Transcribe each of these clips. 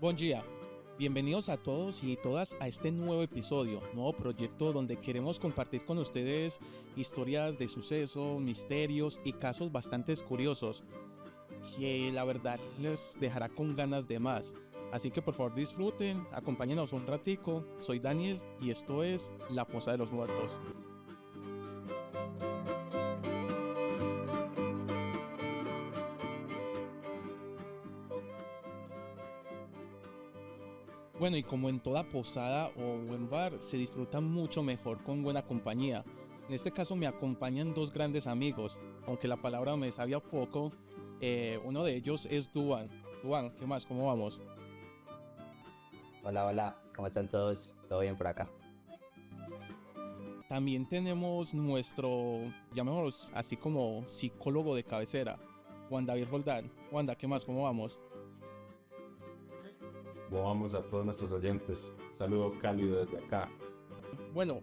Buen día, bienvenidos a todos y todas a este nuevo episodio, nuevo proyecto donde queremos compartir con ustedes historias de sucesos, misterios y casos bastante curiosos que la verdad les dejará con ganas de más. Así que por favor disfruten, acompáñenos un ratico. Soy Daniel y esto es La Fosa de los Muertos. Bueno, y como en toda posada o buen bar, se disfruta mucho mejor con buena compañía. En este caso me acompañan dos grandes amigos, aunque la palabra me sabía poco. Uno de ellos es Duan. Duan, ¿qué más? ¿Cómo vamos? Hola, hola, ¿cómo están todos? ¿Todo bien por acá? También tenemos nuestro, llamémoslo así como psicólogo de cabecera, Juan David Roldán. Wanda, ¿qué más? ¿Cómo vamos? Vamos a todos nuestros oyentes. Saludo cálido desde acá. Bueno,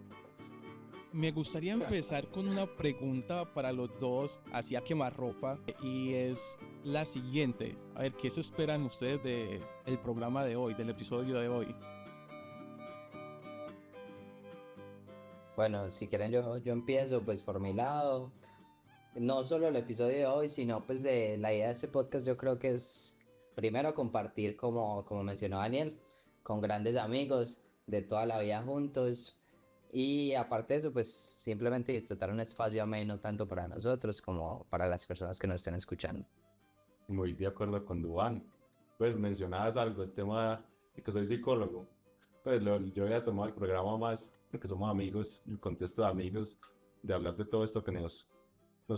me gustaría empezar con una pregunta para los dos, así a quemarropa, y es la siguiente. A ver, ¿qué se esperan ustedes del programa de hoy, del episodio de hoy? Bueno, si quieren yo empiezo pues por mi lado. No solo el episodio de hoy, sino pues de la idea de este podcast yo creo que es primero compartir como mencionó Daniel, con grandes amigos de toda la vida juntos. Y aparte de eso pues simplemente disfrutar un espacio ameno tanto para nosotros como para las personas que nos estén escuchando. Muy de acuerdo con Duván. Pues mencionabas algo, el tema de que soy psicólogo. Pues yo había tomado el programa más, porque somos amigos, el contexto de amigos, de hablar de todo esto que nos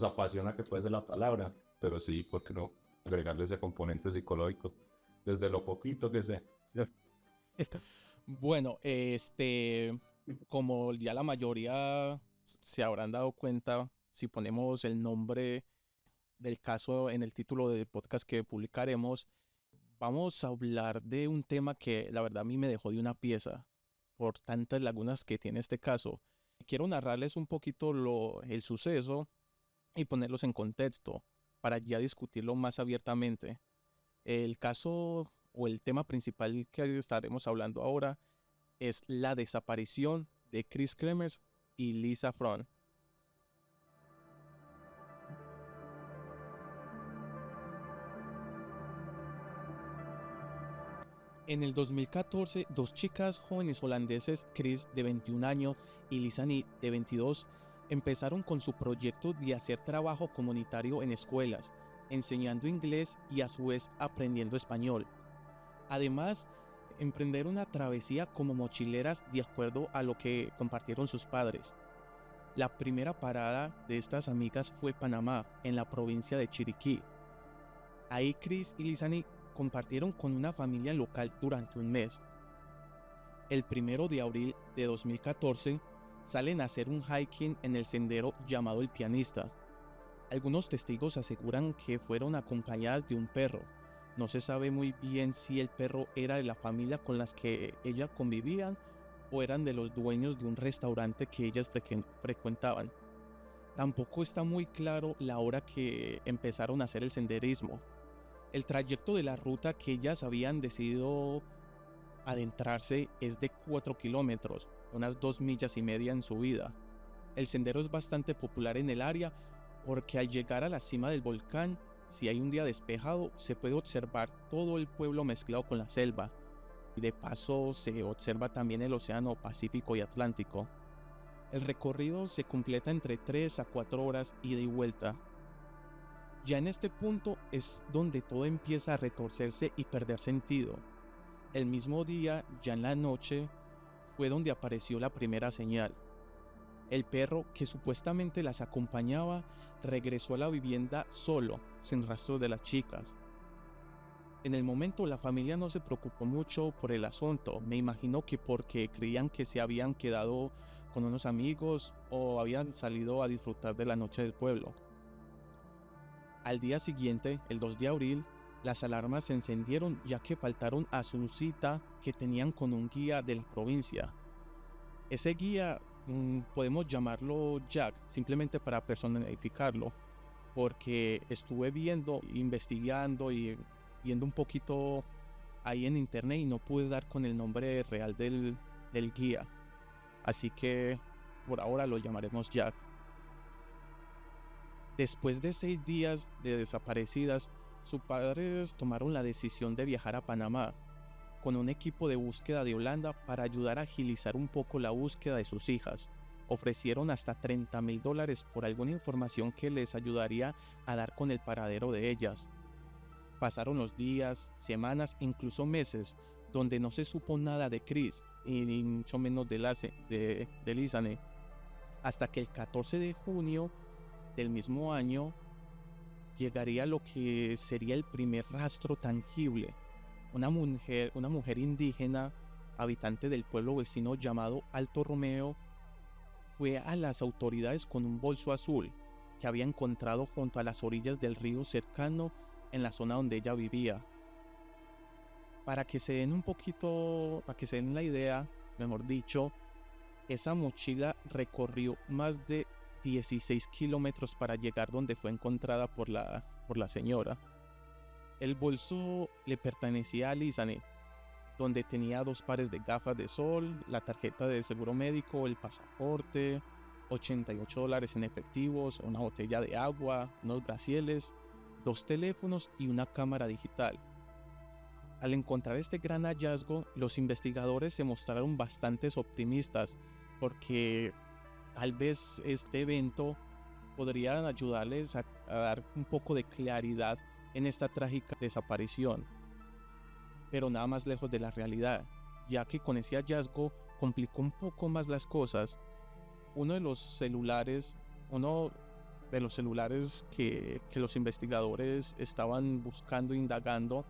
apasiona, que puede ser la palabra. Pero sí, ¿por qué no agregarle ese componente psicológico? Desde lo poquito que sé. Bueno, como ya la mayoría se habrán dado cuenta, si ponemos el nombre del caso en el título del podcast que publicaremos, vamos a hablar de un tema que la verdad a mí me dejó de una pieza por tantas lagunas que tiene este caso. Quiero narrarles un poquito el suceso y ponerlos en contexto para ya discutirlo más abiertamente. El caso o el tema principal que estaremos hablando ahora es la desaparición de Chris Kremers y Lisa Fromm. En el 2014, dos chicas jóvenes holandeses, Chris de 21 años y Lisani de 22, empezaron con su proyecto de hacer trabajo comunitario en escuelas, enseñando inglés y a su vez aprendiendo español. Además, emprender una travesía como mochileras de acuerdo a lo que compartieron sus padres. La primera parada de estas amigas fue Panamá, en la provincia de Chiriquí. Ahí Chris y Lisani compartieron con una familia local durante un mes. El 1 de abril de 2014 salen a hacer un hiking en el sendero llamado El Pianista. Algunos testigos aseguran que fueron acompañadas de un perro. No se sabe muy bien si el perro era de la familia con las que ellas convivían o eran de los dueños de un restaurante que ellas frecuentaban. Tampoco está muy claro la hora que empezaron a hacer el senderismo. El trayecto de la ruta que ellas habían decidido adentrarse es de 4 kilómetros, unas 2,5 millas en subida. El sendero es bastante popular en el área porque al llegar a la cima del volcán, si hay un día despejado, se puede observar todo el pueblo mezclado con la selva. Y de paso se observa también el océano Pacífico y Atlántico. El recorrido se completa entre 3 a 4 horas ida y vuelta. Ya en este punto es donde todo empieza a retorcerse y perder sentido. El mismo día, ya en la noche, fue donde apareció la primera señal. El perro que supuestamente las acompañaba regresó a la vivienda solo, sin rastro de las chicas. En el momento la familia no se preocupó mucho por el asunto, me imagino que porque creían que se habían quedado con unos amigos o habían salido a disfrutar de la noche del pueblo. Al día siguiente, el 2 de abril, las alarmas se encendieron ya que faltaron a su cita que tenían con un guía de la provincia. Ese guía podemos llamarlo Jack, simplemente para personificarlo, porque estuve viendo, investigando y viendo un poquito ahí en internet y no pude dar con el nombre real del guía. Así que por ahora lo llamaremos Jack. Después de 6 días de desaparecidas, sus padres tomaron la decisión de viajar a Panamá con un equipo de búsqueda de Holanda para ayudar a agilizar un poco la búsqueda de sus hijas. Ofrecieron hasta $30,000 por alguna información que les ayudaría a dar con el paradero de ellas. Pasaron los días, semanas, incluso meses, donde no se supo nada de Chris y ni mucho menos de Lizane, hasta que el 14 de junio del mismo año llegaría lo que sería el primer rastro tangible. Una mujer indígena, habitante del pueblo vecino llamado Alto Romeo, fue a las autoridades con un bolso azul que había encontrado junto a las orillas del río cercano en la zona donde ella vivía. Para que se den la idea, mejor dicho, esa mochila recorrió más de 16 kilómetros para llegar donde fue encontrada por la señora. El bolso le pertenecía a Lizane, donde tenía 2 pares de gafas de sol, la tarjeta de seguro médico, el pasaporte, $88 en efectivos, una botella de agua, unos brasieles, 2 teléfonos y una cámara digital. Al encontrar este gran hallazgo, los investigadores se mostraron bastante optimistas porque tal vez este evento podría ayudarles a dar un poco de claridad en esta trágica desaparición. Pero nada más lejos de la realidad, ya que con ese hallazgo complicó un poco más las cosas. Uno de los celulares que los investigadores estaban buscando, indagando,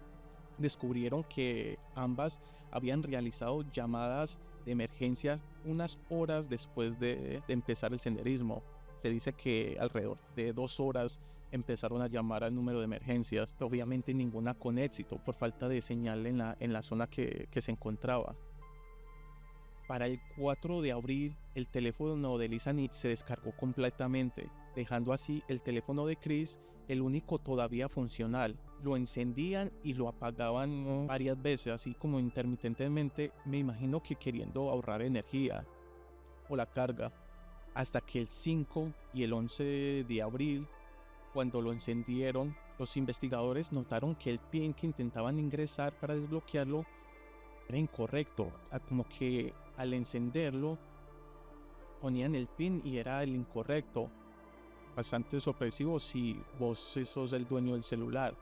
descubrieron que ambas habían realizado llamadas de emergencia unas horas después de empezar el senderismo. Se dice que alrededor de 2 horas empezaron a llamar al número de emergencias, pero obviamente ninguna con éxito por falta de señal en la zona que se encontraba. Para el 4 de abril, el teléfono de Lizane se descargó completamente, dejando así el teléfono de Chris el único todavía funcional. Lo encendían y lo apagaban varias veces, así como intermitentemente, me imagino que queriendo ahorrar energía o la carga, hasta que el 5 y el 11 de abril, cuando lo encendieron, los investigadores notaron que el PIN que intentaban ingresar para desbloquearlo era incorrecto, como que al encenderlo ponían el PIN y era el incorrecto. Bastante sorpresivo si vos sos el dueño del celular.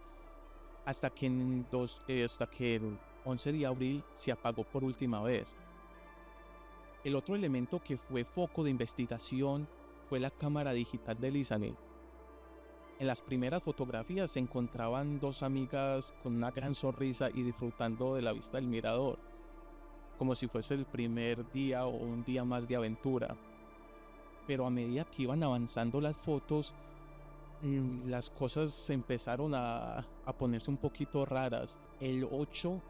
Hasta que el 11 de abril se apagó por última vez. El otro elemento que fue foco de investigación fue la cámara digital de Lizane. En las primeras fotografías se encontraban 2 amigas con una gran sonrisa y disfrutando de la vista del mirador, como si fuese el primer día o un día más de aventura. Pero a medida que iban avanzando las fotos, las cosas se empezaron a ponerse un poquito raras. El 8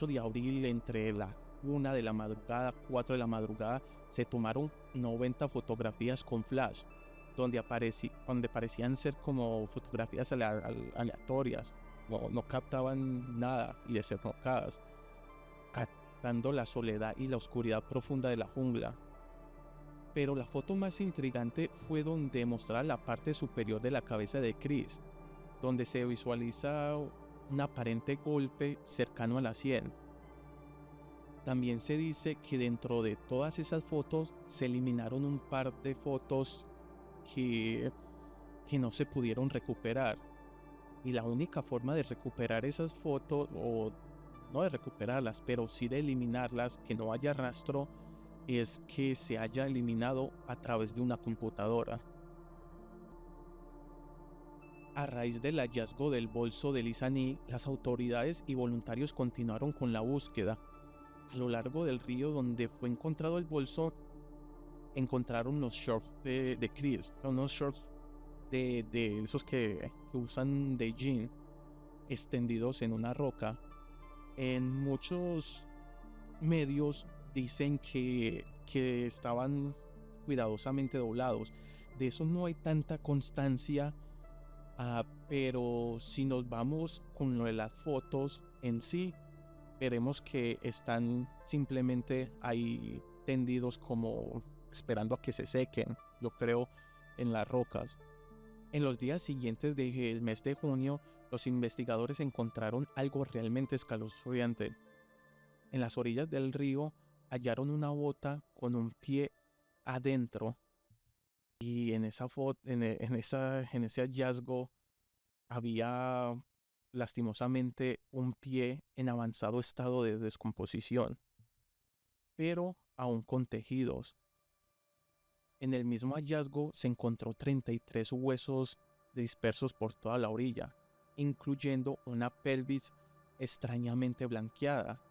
de abril, entre la 1 de la madrugada, 4 de la madrugada, se tomaron 90 fotografías con flash, donde parecían ser como fotografías aleatorias, no captaban nada y desenfocadas, captando la soledad y la oscuridad profunda de la jungla. Pero la foto más intrigante fue donde mostraba la parte superior de la cabeza de Chris, donde se visualiza un aparente golpe cercano a la sien. También se dice que dentro de todas esas fotos se eliminaron un par de fotos que no se pudieron recuperar. Y la única forma de recuperar esas fotos, o no de recuperarlas, pero sí de eliminarlas, que no haya rastro, es que se haya eliminado a través de una computadora. A raíz del hallazgo del bolso de Lizane, las autoridades y voluntarios continuaron con la búsqueda. A lo largo del río donde fue encontrado el bolso, encontraron los shorts de Chris, unos shorts de esos que usan de jean, extendidos en una roca. En muchos medios dicen que estaban cuidadosamente doblados. De eso no hay tanta constancia, Pero si nos vamos con lo de las fotos en sí, veremos que están simplemente ahí tendidos como esperando a que se sequen, yo creo, en las rocas. En los días siguientes del mes de junio, los investigadores encontraron algo realmente escalofriante. En las orillas del río hallaron una bota con un pie adentro y en esa foto, en ese hallazgo había lastimosamente un pie en avanzado estado de descomposición, pero aún con tejidos. En el mismo hallazgo se encontró 33 huesos dispersos por toda la orilla, incluyendo una pelvis extrañamente blanqueada.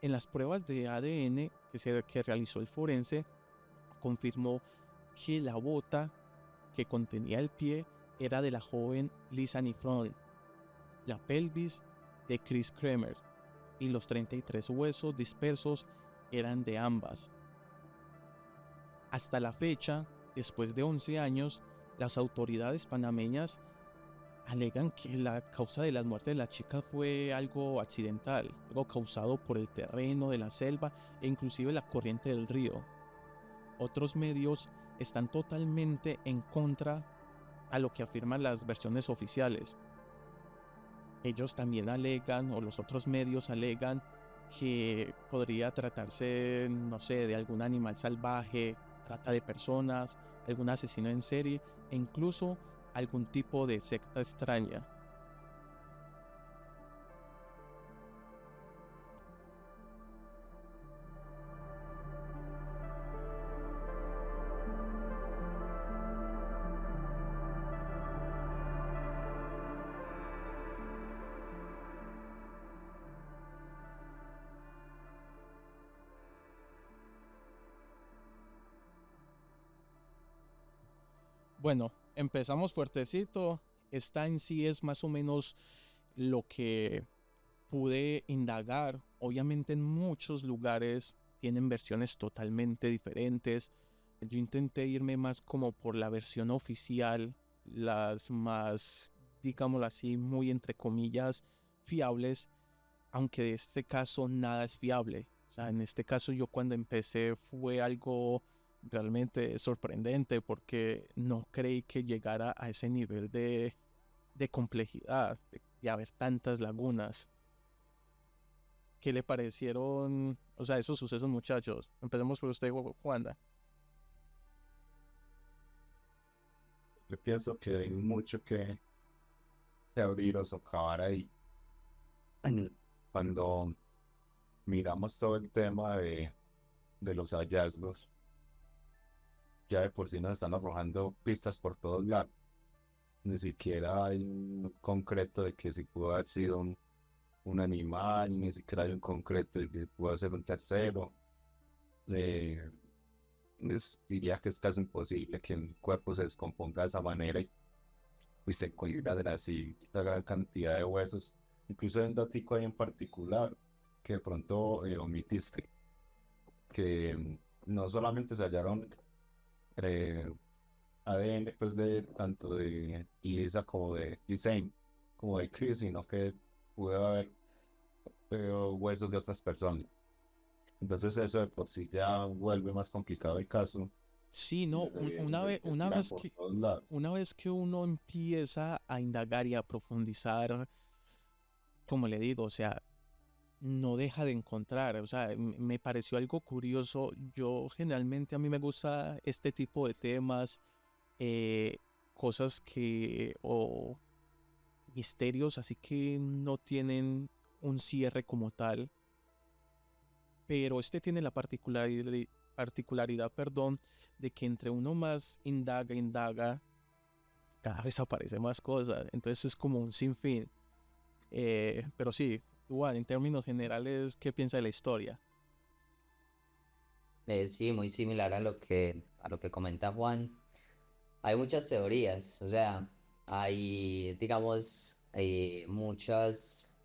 En las pruebas de ADN que realizó el forense, confirmó que la bota que contenía el pie era de la joven Lisa Nifron, la pelvis de Chris Kramer y los 33 huesos dispersos eran de ambas. Hasta la fecha, después de 11 años, las autoridades panameñas alegan que la causa de la muerte de la chica fue algo accidental, algo causado por el terreno de la selva e inclusive la corriente del río. Otros medios están totalmente en contra a lo que afirman las versiones oficiales. Ellos también alegan, o los otros medios alegan, que podría tratarse, no sé, de algún animal salvaje, trata de personas, algún asesino en serie e incluso algún tipo de secta extraña. Bueno, empezamos fuertecito. Esta en sí es más o menos lo que pude indagar. Obviamente en muchos lugares tienen versiones totalmente diferentes. Yo intenté irme más como por la versión oficial, las más, digámoslo así, muy entre comillas, fiables, aunque de este caso nada es fiable. O sea, en este caso yo cuando empecé fue algo realmente sorprendente porque no creí que llegara a ese nivel de complejidad, de haber tantas lagunas. ¿Qué le parecieron, o sea, esos sucesos, muchachos? Empecemos por usted, Juanda. Yo pienso que hay mucho que abrir o socavar ahí. Cuando miramos todo el tema de los hallazgos, ya de por sí nos están arrojando pistas por todos lados. Ni siquiera hay un concreto de que si pudo haber sido un animal, ni siquiera hay un concreto de que pudo ser un tercero. Eh, Diría que es casi imposible que un cuerpo se descomponga de esa manera y se encuentran así una gran cantidad de huesos. Incluso hay un datico ahí en particular que de pronto omitiste, que no solamente se hallaron eh, ADN pues de tanto de Lisa como de Hussein como de Chris, sino que pudo haber huesos de otras personas. Entonces eso de por sí ya vuelve más complicado el caso Sí, y no, las evidencias se una tiran vez por que, todos lados. una vez que uno empieza a indagar y a profundizar, como le digo, o sea, no deja de encontrar, o sea, me pareció algo curioso. Yo generalmente a mí me gusta este tipo de temas, eh, cosas o misterios, así que no tienen un cierre como tal, pero este tiene la particularidad, perdón, de que entre uno más indaga, cada vez aparecen más cosas, entonces es como un sinfín. Pero sí, Juan, en términos generales, ¿qué piensa de la historia? Sí, muy similar a lo que comenta Juan. Hay muchas teorías, o sea, hay, digamos, muchas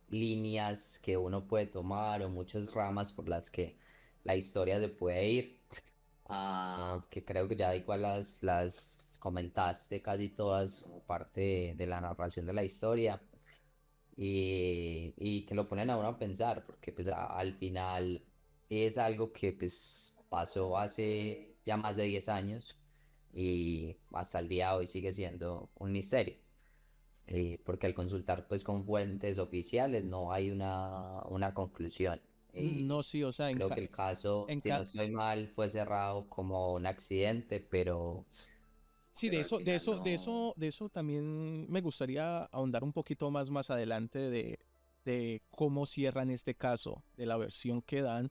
líneas que uno puede tomar o muchas ramas por las que la historia se puede ir, que creo que ya igual comentaste casi todas como parte de la narración de la historia y que lo ponen a uno a pensar, porque pues al final es algo que pues pasó hace ya más de 10 años y hasta el día de hoy sigue siendo un misterio. Porque al consultar pues con fuentes oficiales no hay una conclusión. No, Y sí, o sea, creo que el caso, en si no ca- estoy mal, fue cerrado como un accidente, sí, pero al final no. de eso también me gustaría ahondar un poquito más adelante de cómo cierran este caso, de la versión que dan,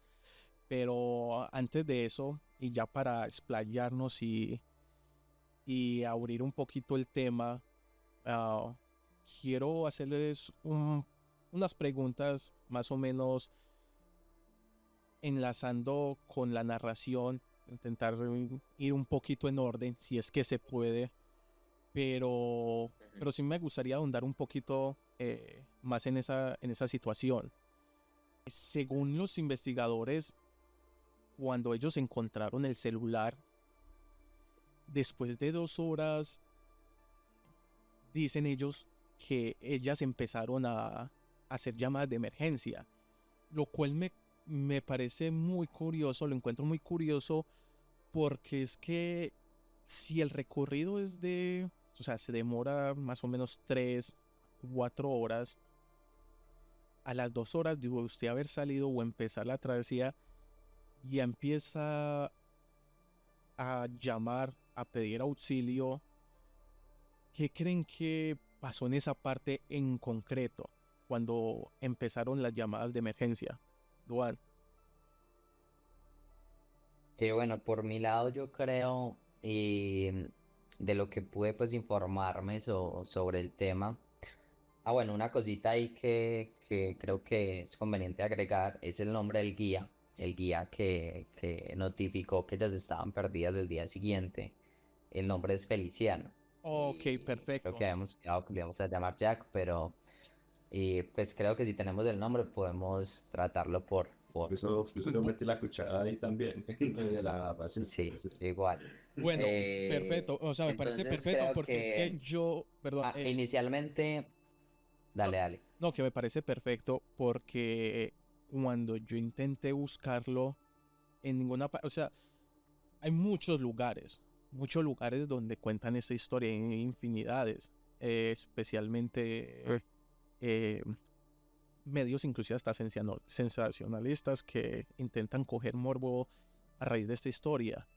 pero antes de eso, y ya para explayarnos y abrir un poquito el tema, ah, quiero hacerles unas preguntas más o menos enlazando con la narración, intentar ir un poquito en orden, si es que se puede, Ujú. pero sí me gustaría ahondar un poquito más en esa situación. Según los investigadores, cuando ellos encontraron el celular, después de 2 horas, dicen ellos que ellas empezaron a hacer llamadas de emergencia, lo cual me parece muy curioso, lo encuentro muy curioso porque es que si el recorrido es o sea, se demora más o menos 3, 4 horas, a las 2 horas de usted haber salido o empezar la travesía, ya empieza a llamar, a pedir auxilio. ¿Qué creen que pasó en esa parte en concreto cuando empezaron las llamadas de emergencia? Duan. Bueno, por mi lado yo creo, de lo que pude pues informarme sobre el tema. Ah, bueno, una cosita ahí que creo que es conveniente agregar es el nombre del guía, el guía que notificó que ellas estaban perdidas el día siguiente. El nombre es Feliciano Ok, y creo que perfecto. habíamos quedado que le íbamos a llamar Jack, pero pues creo que si tenemos el nombre podemos tratarlo Por eso yo metí la cuchara ahí también, de la narración. sí, igual. Bueno, perfecto. O sea, me parece Entonces perfecto creo porque es que que yo, perdón, inicialmente, no, dale, dale. no, que me parece perfecto porque cuando yo intenté buscarlo en ninguna parte, o sea, hay muchos lugares donde cuentan esta historia, hay infinidades, especialmente eh, medios inclusive hasta sensacionalistas que intentan coger morbo a raíz de esta historia.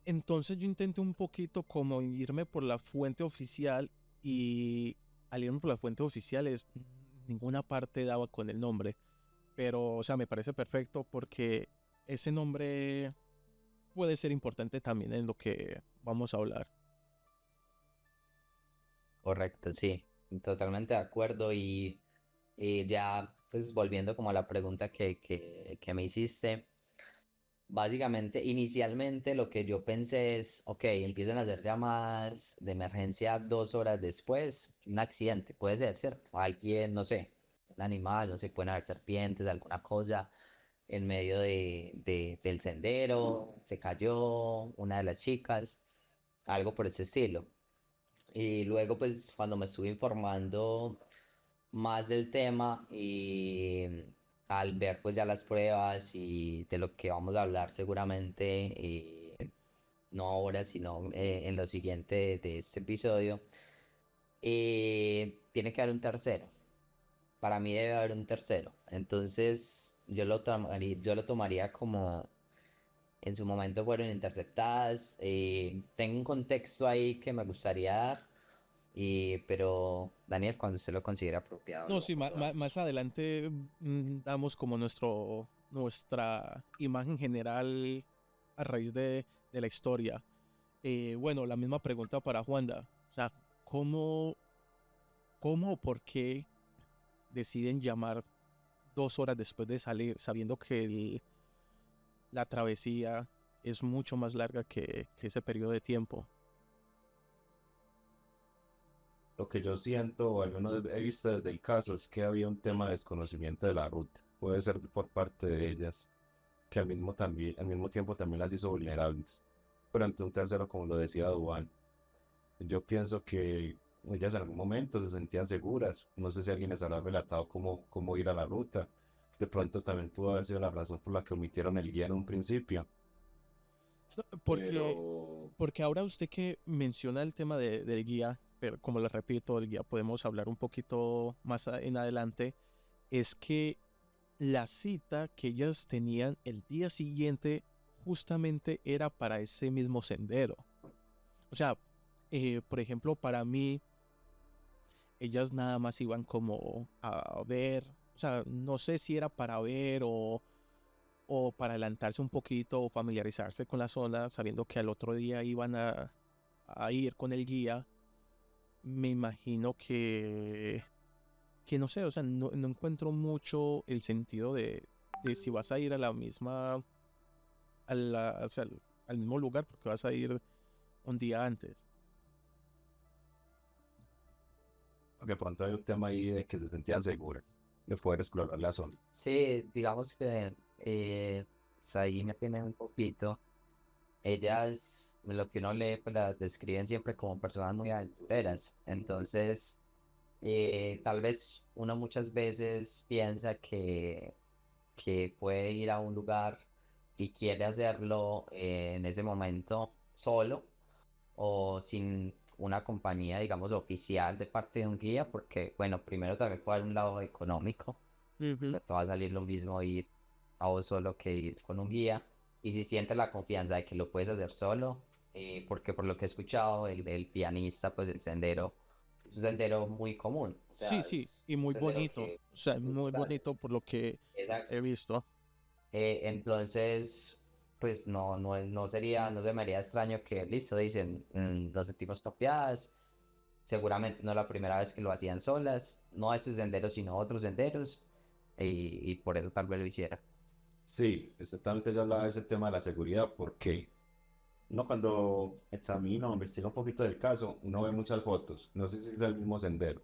Entonces yo intenté un poquito como irme por la fuente oficial y al irme por las fuentes oficiales ninguna parte daba con el nombre. Pero, o sea, me parece perfecto porque ese nombre puede ser importante también en lo que vamos a hablar. Correcto, sí, totalmente de acuerdo. Y ya, pues volviendo como a la pregunta que me hiciste, básicamente, inicialmente lo que yo pensé es, ok, empiezan a hacer llamadas de emergencia 2 horas después, un accidente, puede ser, ¿cierto? Alguien, no sé, un animal, no sé, pueden haber serpientes, alguna cosa en medio del sendero, se cayó una de las chicas, algo por ese estilo. Y luego, pues, cuando me estuve informando más del tema y al ver pues ya las pruebas y de lo que vamos a hablar seguramente, no ahora, sino en lo siguiente de este episodio, tiene que haber un tercero. Para mí debe haber un tercero. Entonces yo lo tomaría como en su momento fueron interceptadas. Tengo un contexto ahí que me gustaría dar, pero Daniel, cuando usted lo considere apropiado, No, lo, sí, lo más damos. adelante damos como nuestra imagen general a raíz de la historia. Bueno, la misma pregunta para Juanda. O sea, ¿cómo, cómo o por qué deciden llamar 2 horas después de salir, sabiendo que la travesía es mucho más larga que ese periodo de tiempo? Lo que yo siento, o al menos he visto desde el caso, es que había un tema de desconocimiento de la ruta. Puede ser por parte de ellas, que al mismo tiempo también las hizo vulnerables. pero ante un tercero, como lo decía Duan. Yo pienso que ellas en algún momento se sentían seguras. No sé si alguien les habrá relatado cómo ir a la ruta. De pronto también pudo haber sido la razón por la que omitieron el guía en un principio. No, Porque, Pero, porque ahora usted que menciona el tema del guía, pero como le repito, el guía podemos hablar un poquito más en adelante, es que la cita que ellas tenían el día siguiente justamente era para ese mismo sendero. O sea, por ejemplo, para mí, ellas nada más iban como a ver, o sea, no sé si era para ver o para adelantarse un poquito o familiarizarse con la zona, sabiendo que al otro día iban a ir con el guía. Me imagino que no sé, o sea, no encuentro mucho el sentido de si vas a ir a la misma, o sea, al mismo lugar porque vas a ir un día antes. de pronto hay un tema ahí de que se sentían seguras de poder explorar la zona. Sí, digamos que ahí me tiene un poquito. Ellas, lo que uno lee, pues las describen siempre como personas muy aventureras. Entonces, tal vez uno muchas veces piensa que puede ir a un lugar y quiere hacerlo en ese momento solo o sin una compañía, digamos, oficial de parte de un guía, porque, bueno, primero también puede haber un lado económico, Ujú. que te va a salir lo mismo ir a vos solo que ir con un guía. Y si sientes la confianza de que lo puedes hacer solo, porque por lo que he escuchado, el pianista, pues el sendero es un sendero muy común, o Sí, sea, sí, es y un muy sendero bonito, que o sea, muy estás. bonito por lo que he Exacto. visto. Entonces, pues no se me haría extraño que, listo, dicen, nos sentimos topeadas, seguramente no la primera vez que lo hacían solas, no a este sendero, sino a otros senderos, y por eso tal vez lo hiciera. Sí, exactamente yo hablaba de ese tema de la seguridad porque uno cuando examina o investiga un poquito del caso, uno ve muchas fotos. No sé si es el mismo sendero.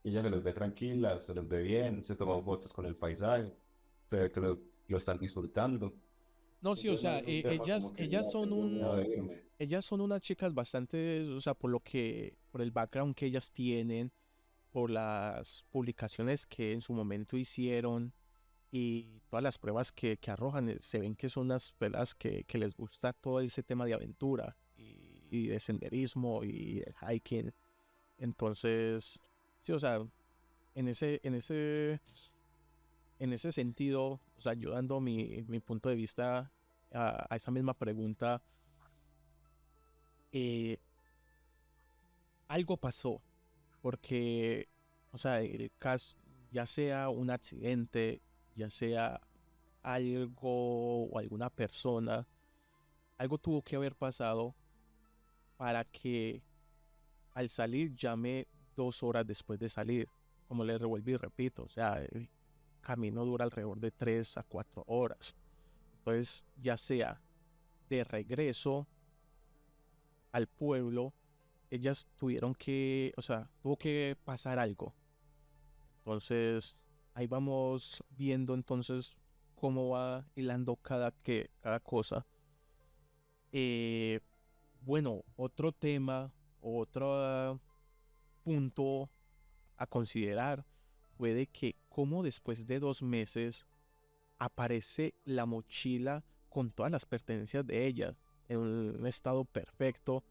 Y ella se los ve tranquilas, se los ve bien, se toman fotos con el paisaje, se ve que lo están disfrutando. No, sí, o Entonces no sea, es un tema como que ellas no son tengo miedo de irme. ellas son unas chicas bastante, o sea, por el background que ellas tienen, por las publicaciones que en su momento hicieron y todas las pruebas que arrojan, se ven que son unas pelas que les gusta todo ese tema de aventura y de senderismo y el hiking. Entonces, sí, o sea, en en ese sentido, o sea, yo dando mi punto de vista a esa misma pregunta, eh, algo pasó, porque, o sea, el caso, ya sea un accidente, ya sea algo o alguna persona, algo tuvo que haber pasado para que al salir llame 2 horas después de salir. Como le revuelvo y repito, o sea, el camino dura alrededor de 3 a 4 horas. Entonces, ya sea de regreso al pueblo, ellas tuvieron que, o sea, tuvo que pasar algo. Entonces, ahí vamos viendo entonces cómo va hilando cada cosa. Eh, bueno, otro tema, otro punto a considerar fue de que como después de 2 meses aparece la mochila con todas las pertenencias de ella en un estado perfecto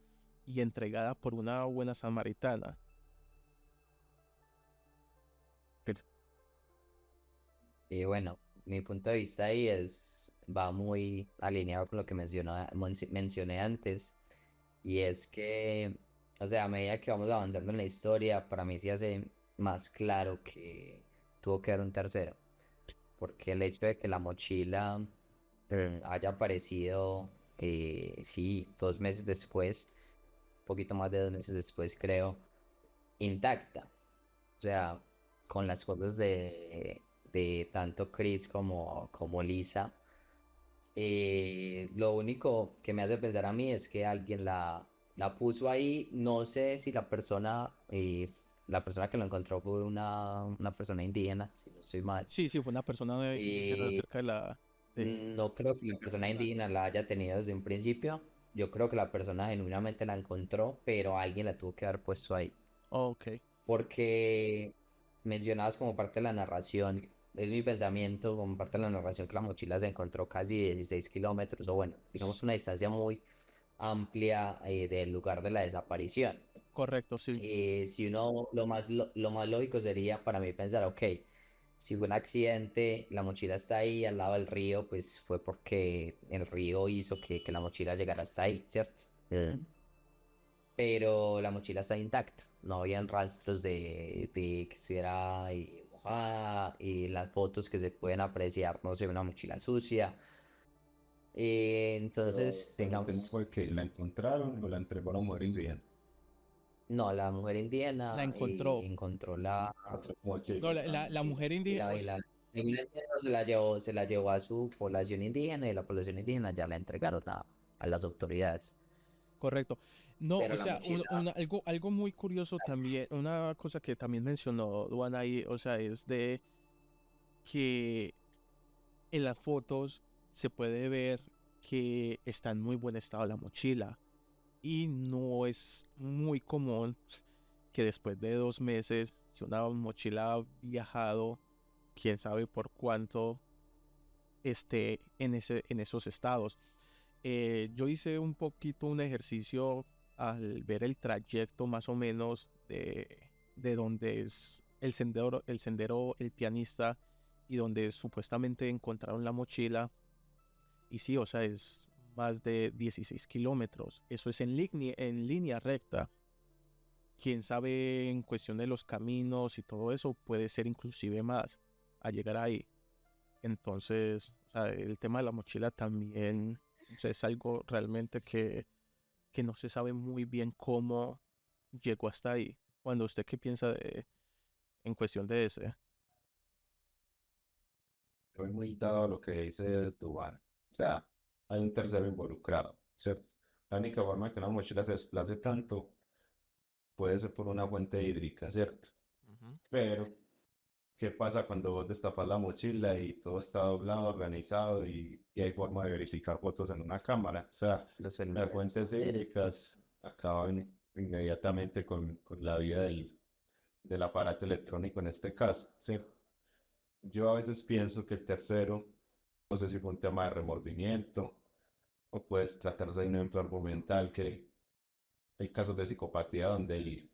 y entregada por una buena samaritana. Pero, Y bueno, mi punto de vista ahí va muy alineado con lo que mencioné antes, y es que, o sea, a medida que vamos avanzando en la historia, para mí se hace más claro que tuvo que haber un tercero, porque el hecho de que la mochila haya aparecido, sí, 2 meses después, un poquito más de 2 meses después, creo, intacta. O sea, con las cosas de tanto Chris como Lisa. Lo único que me hace pensar a mí es que alguien la puso ahí. No sé si la persona que lo encontró fue una persona indígena, si no estoy mal. sí, sí, fue una persona indígena Y cerca de la... de- no creo que la persona indígena la haya tenido desde un principio. yo creo que la persona genuinamente la encontró, pero alguien la tuvo que haber puesto ahí. Ok, Porque mencionabas como parte de la narración, es mi pensamiento como parte de la narración que la mochila se encontró casi 16 kilómetros, o bueno, digamos una distancia muy amplia del lugar de la desaparición. correcto, sí. Si uno, lo más lógico sería para mí pensar, ok, si fue un accidente, la mochila está ahí al lado del río, pues fue porque el río hizo que la mochila llegara hasta ahí, ¿cierto? Pero la mochila está intacta, no habían rastros de que estuviera mojada, y las fotos que se pueden apreciar, no sé, una mochila sucia. Pero Entonces, el tema digamos, fue que la encontraron o la entregó a la mujer indígena. no, la mujer La indígena encontró. encontró la, Otra mochila. No, otra la mochila. mujer Y indígena, la, y la, según entiendo, se la llevó a su población indígena y la población indígena ya la entregaron a las autoridades. correcto. No, Pero o la sea, mochila, algo muy curioso también, una cosa que también mencionó Duan ahí, o sea, es de que en las fotos se puede ver que está en muy buen estado la mochila y no es muy común que después de 2 meses, si una mochila ha viajado, quién sabe por cuánto, esté en esos estados. Yo hice un poquito un ejercicio al ver el trayecto más o menos de donde es el pianista y donde supuestamente encontraron la mochila. Y sí, o sea, es más de 16 kilómetros. Eso es en línea recta. Quién sabe en cuestión de los caminos y todo eso, puede ser inclusive más a llegar ahí. Entonces, o sea, el tema de la mochila también, o sea, es algo realmente que no se sabe muy bien cómo llegó hasta ahí. Cuando usted qué piensa en cuestión de ese. Estoy muy dado a lo que dice Duván. O sea, hay un tercero involucrado, ¿cierto? La única forma que una mochila se desplace tanto puede ser por una fuente hídrica, ¿cierto? Ujú. Pero, ¿qué pasa cuando vos destapas la mochila y todo está doblado, organizado y hay forma de verificar fotos en una cámara? O sea, los las celulares. fuentes hídricas acaban inmediatamente con la vida del aparato electrónico en este caso, ¿cierto? Yo a veces pienso que el tercero, no sé si fue un tema de remordimiento o puede tratarse de un enfermo mental, que hay casos de psicopatía donde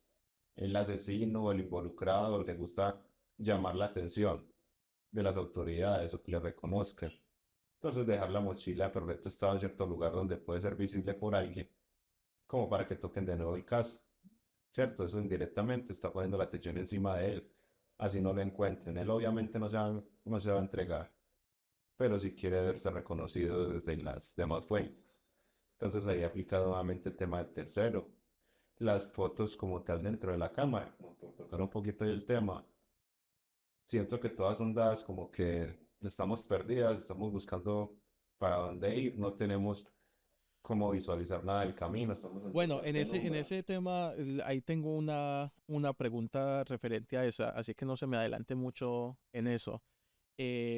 el asesino o el involucrado le gusta llamar la atención de las autoridades o que le reconozcan. Entonces dejar la mochila en perfecto estado en cierto lugar donde puede ser visible por alguien, como para que toquen de nuevo el caso. ¿Cierto? Eso indirectamente está poniendo la atención encima de él. Así no lo encuentren. Él obviamente no se va a entregar, pero sí quiere verse reconocido desde las demás fuentes. Entonces ahí aplica nuevamente el tema del tercero. Las fotos como tal dentro de la cámara, como por tocar un poquito del tema, siento que todas son dadas como que estamos perdidas, estamos buscando para dónde ir, no tenemos cómo visualizar nada del camino, estamos en Bueno, total en penumbra. ese tema, ahí tengo una pregunta referente a esa, así que no se me adelante mucho en eso.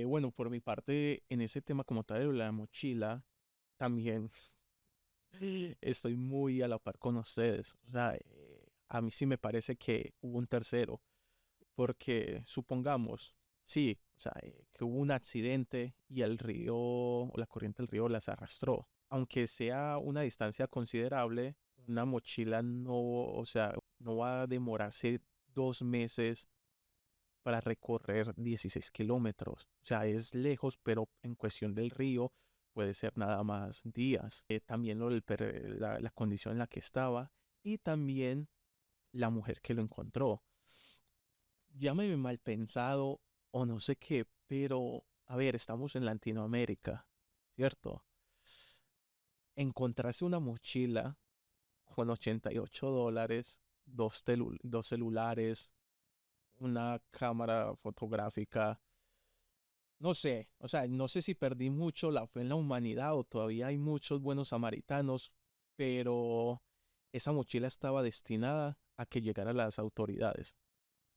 Bueno, por mi parte, en ese tema como tal de la mochila, también estoy muy a la par con ustedes. O sea, a mí sí me parece que hubo un tercero, porque supongamos, sí, o sea, que hubo un accidente y el río o la corriente del río las arrastró. Aunque sea una distancia considerable, una mochila no, o sea, no va a demorarse 2 meses para recorrer 16 kilómetros. O sea, es lejos, pero en cuestión del río puede ser nada más días. También la condición en la que estaba y también la mujer que lo encontró. Llámeme mal pensado o no sé qué, pero a ver, estamos en Latinoamérica, ¿cierto? Encontrarse una mochila con $88, dos celulares, una cámara fotográfica. No sé, o sea, no sé si perdí mucho la fe en la humanidad o todavía hay muchos buenos samaritanos, pero esa mochila estaba destinada a que llegaran las autoridades.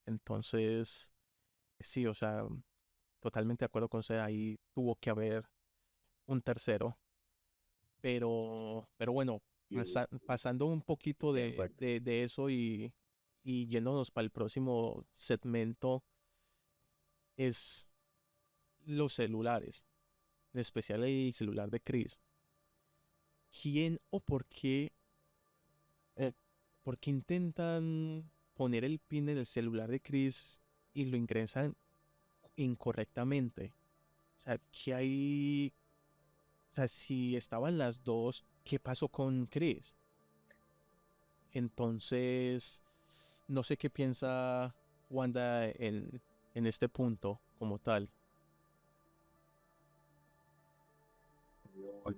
Entonces, sí, o sea, totalmente de acuerdo con usted, ahí tuvo que haber un tercero. pero bueno, pasando un poquito De de, acuerdo. de eso y yéndonos para el próximo segmento, es los celulares, en especial el celular de Chris. ¿Quién o eh, por qué intentan poner el pin en el celular de Chris y lo ingresan incorrectamente? O sea, ¿qué hay? O sea, si estaban las dos, ¿qué pasó con Chris? Entonces, no sé qué piensa Wanda en este punto como tal.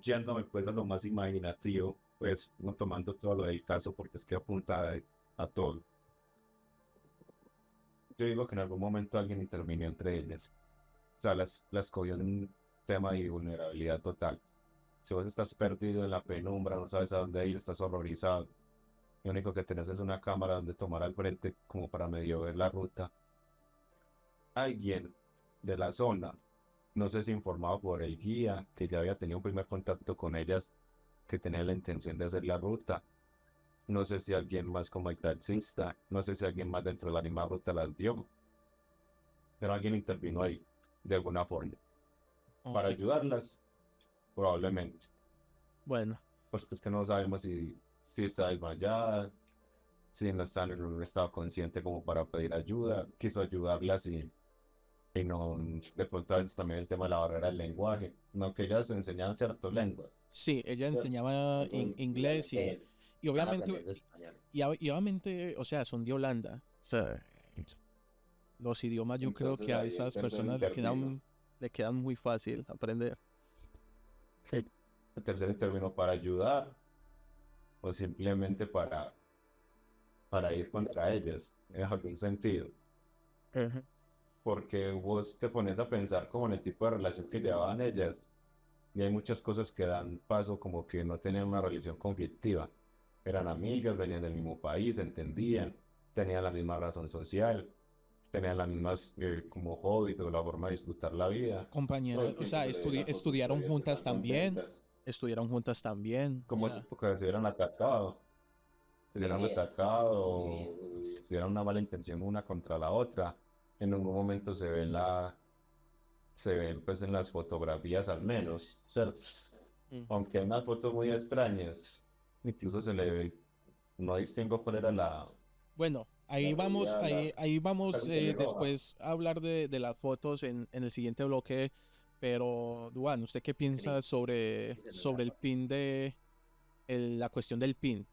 Yéndome pues a lo más imaginativo, pues no tomando todo lo del caso porque es que apunta a todo. Yo digo que en algún momento alguien intervino entre ellas. O sea, las cogió en un tema de vulnerabilidad total. Si vos estás perdido en la penumbra, no sabes a dónde ir, estás horrorizado. Lo único que tenés es una cámara donde tomar al frente como para medio ver la ruta. Alguien de la zona, no sé si informado por el guía, que ya había tenido un primer contacto con ellas, que tenía la intención de hacer la ruta. No sé si alguien más como el taxista, no sé si alguien más dentro de la misma ruta las vio, pero alguien intervino ahí, de alguna forma. Para Ok, ayudarlas, probablemente. bueno, Pues es que no sabemos si está desmayada, si no está en un estado consciente como para pedir ayuda, quiso ayudarlas y no, de pronto es también el tema de la barrera del lenguaje, no que ellas enseñaban ciertas lenguas, sí, ella ¿cierto? enseñaba Entonces, inglés igualmente y están obviamente, aprendiendo español. y obviamente, o sea, son de Holanda. O sea, los idiomas yo creo Entonces que a ahí el esas tercer personas intervino. le quedan muy fácil aprender. Sí. El tercer intervino para ayudar o simplemente para ir contra ellas, en algún sentido. Ujú. Porque vos te pones a pensar como en el tipo de relación que llevaban ellas y hay muchas cosas que dan paso como que no tenían una relación conflictiva. Eran amigas, venían del mismo país, se entendían, tenían la misma razón social, tenían las mismas como hobbies o la forma de disfrutar la vida. Todo Compañeras, el o tiempo sea, se le veían las fotos estudiaron previas que juntas están también, contentas, estudiaron juntas también, o como si sea, porque se hubieran atacado, se hubieran Vivía, atacado vivía. o tuvieran una mala intención una contra la otra. En ningún momento se ven pues en las fotografías al menos, ¿cierto? mm. Aunque hay unas fotos muy extrañas, incluso se le ve, no distingo cuál era Bueno, la rubia, ahí la vamos pelirroja. después a hablar de las fotos en el siguiente bloque, pero Duan, ¿usted qué piensa Cris, ¿qué celular? sobre el pin la cuestión del pin?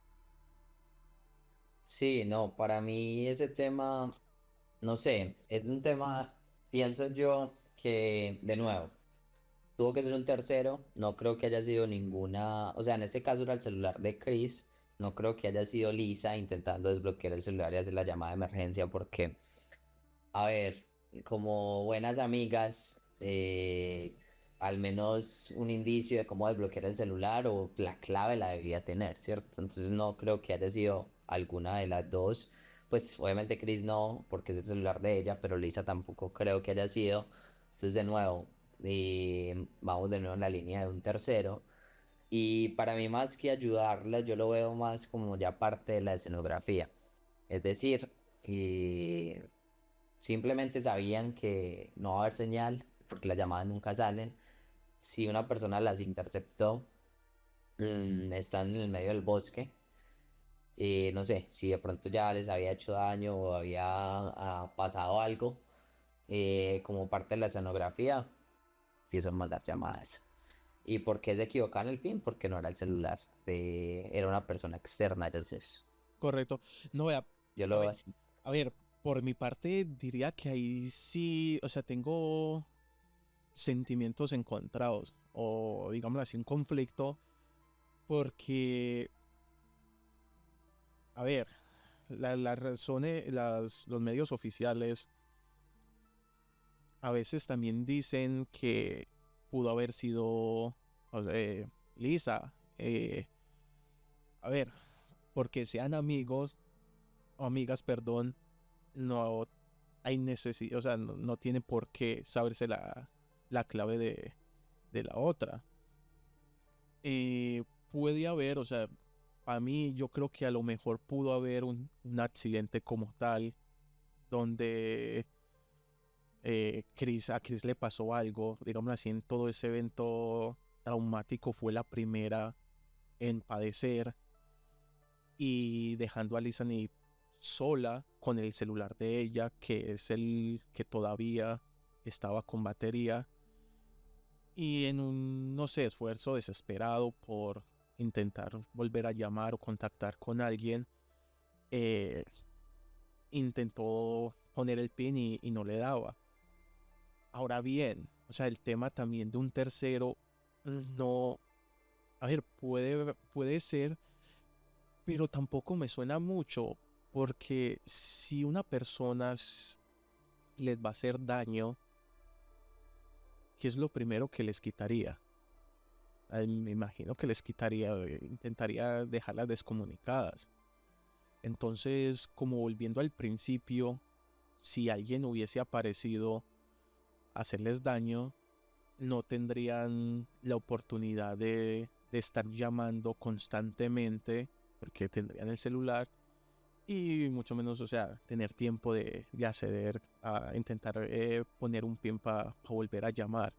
Sí, no, para mí ese tema, no sé, es un tema, pienso yo que, de nuevo, tuvo que ser un tercero, no creo que haya sido ninguna, o sea, en este caso era el celular de Chris, no creo que haya sido Lisa intentando desbloquear el celular y hacer la llamada de emergencia porque, a ver, como buenas amigas, al menos un indicio de cómo desbloquear el celular o la clave la debería tener, ¿cierto? Entonces no creo que haya sido alguna de las dos. Pues obviamente Chris no, porque es el celular de ella, pero Lisa tampoco creo que haya sido. Entonces de nuevo, vamos de nuevo en la línea de un tercero. Y para mí más que ayudarla, yo lo veo más como ya parte de la escenografía. Es decir, simplemente sabían que no va a haber señal porque las llamadas nunca salen. Si una persona las interceptó, están en el medio del bosque. No sé, si de pronto ya les había hecho daño o había pasado algo como parte de la escenografía, empiezo a mandar llamadas. ¿Y por qué se equivocaban el pin? Porque no era el celular, era una persona externa. Entonces, Correcto. No, vea, yo a lo veo ver, así. a ver, por mi parte diría que ahí sí, o sea, tengo sentimientos encontrados o digámoslo así, un conflicto porque, a ver, las razones, los medios oficiales a veces también dicen que pudo haber sido o sea, Lisa. A ver, porque sean amigos o amigas, perdón, no hay necesidad, o sea, no tiene por qué saberse la clave de la otra. Eh, puede haber, o sea, para mí yo creo que a lo mejor pudo haber un accidente como tal, donde a Chris le pasó algo, digamos así, en todo ese evento traumático fue la primera en padecer y dejando a Lizanie sola con el celular de ella, que es el que todavía estaba con batería, y en un, no sé, esfuerzo desesperado por intentar volver a llamar o contactar con alguien, eh, intentó poner el pin y no le daba. Ahora bien, o sea, el tema también de un tercero, no, a ver, puede ser, pero tampoco me suena mucho, porque si una persona les va a hacer daño, ¿qué es lo primero que les quitaría? Me imagino que les quitaría, intentaría dejarlas descomunicadas. Entonces, como volviendo al principio, si alguien hubiese aparecido a hacerles daño, no tendrían la oportunidad de estar llamando constantemente, porque tendrían el celular y mucho menos, o sea, tener tiempo de acceder a intentar poner un pin para volver a llamar.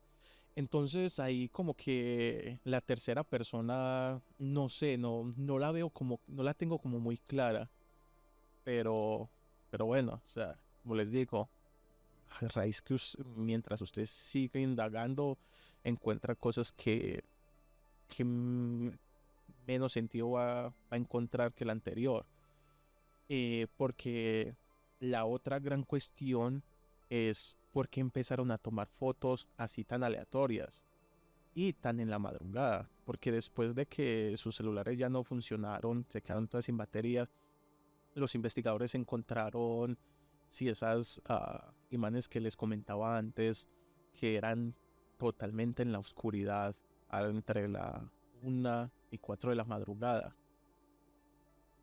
Entonces ahí como que la tercera persona, no sé, no la veo como, no la tengo como muy clara, pero, pero bueno, o sea, como les digo, a raíz que mientras usted sigue indagando, encuentra cosas que menos sentido va a encontrar que la anterior. Porque la otra gran cuestión es por qué empezaron a tomar fotos así tan aleatorias y tan en la madrugada. Porque después de que sus celulares ya no funcionaron, se quedaron todas sin batería, los investigadores encontraron si esas imanes que les comentaba antes, que eran totalmente en la oscuridad, entre la 1 y 4 de la madrugada.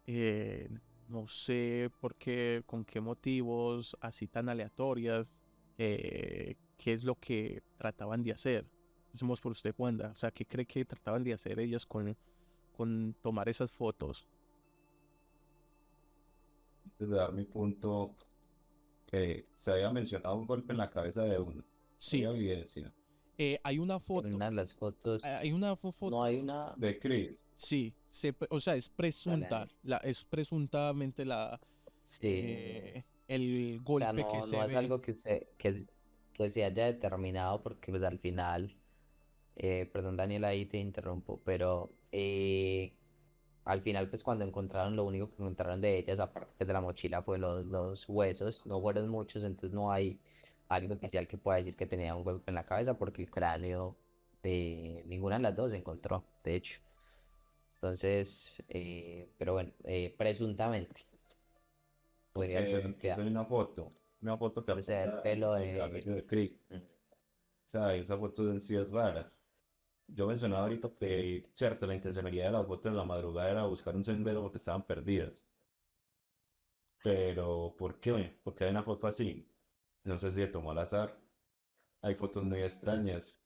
Eh, no sé por qué, con qué motivos así tan aleatorias, qué es lo que trataban de hacer. Somos por usted, Wanda. O sea, ¿qué cree que trataban de hacer ellas con tomar esas fotos? Antes de dar mi punto, que se había mencionado un golpe en la cabeza de uno. Sí, Había evidencia hay una En foto, una de las fotos hay una foto, no hay una. de Chris. sí, o sea, es Dale, presunta, dale. es presuntamente Sí. el O sea, golpe que no se es ve. algo que se haya determinado porque pues al final, perdón Daniel, ahí te interrumpo, pero al final pues cuando encontraron lo único que encontraron de ellas, aparte pues, de la mochila, fue los huesos, no fueron muchos, entonces no hay algo oficial que pueda decir que tenía un golpe en la cabeza porque el cráneo de ninguna de las dos se encontró, de hecho. Entonces, pero bueno, presuntamente podría ser Porque que incluso hay una foto que por ser el apunta pelo al de. cabello de Chris. Mm. O sea, esa foto en sí es rara. Yo mencionaba ahorita que, cierto, la intencionalidad de la foto en la madrugada era buscar un sendero porque estaban perdidos. Pero, ¿por qué? Porque hay una foto así. No sé si se tomó al azar. Hay fotos muy extrañas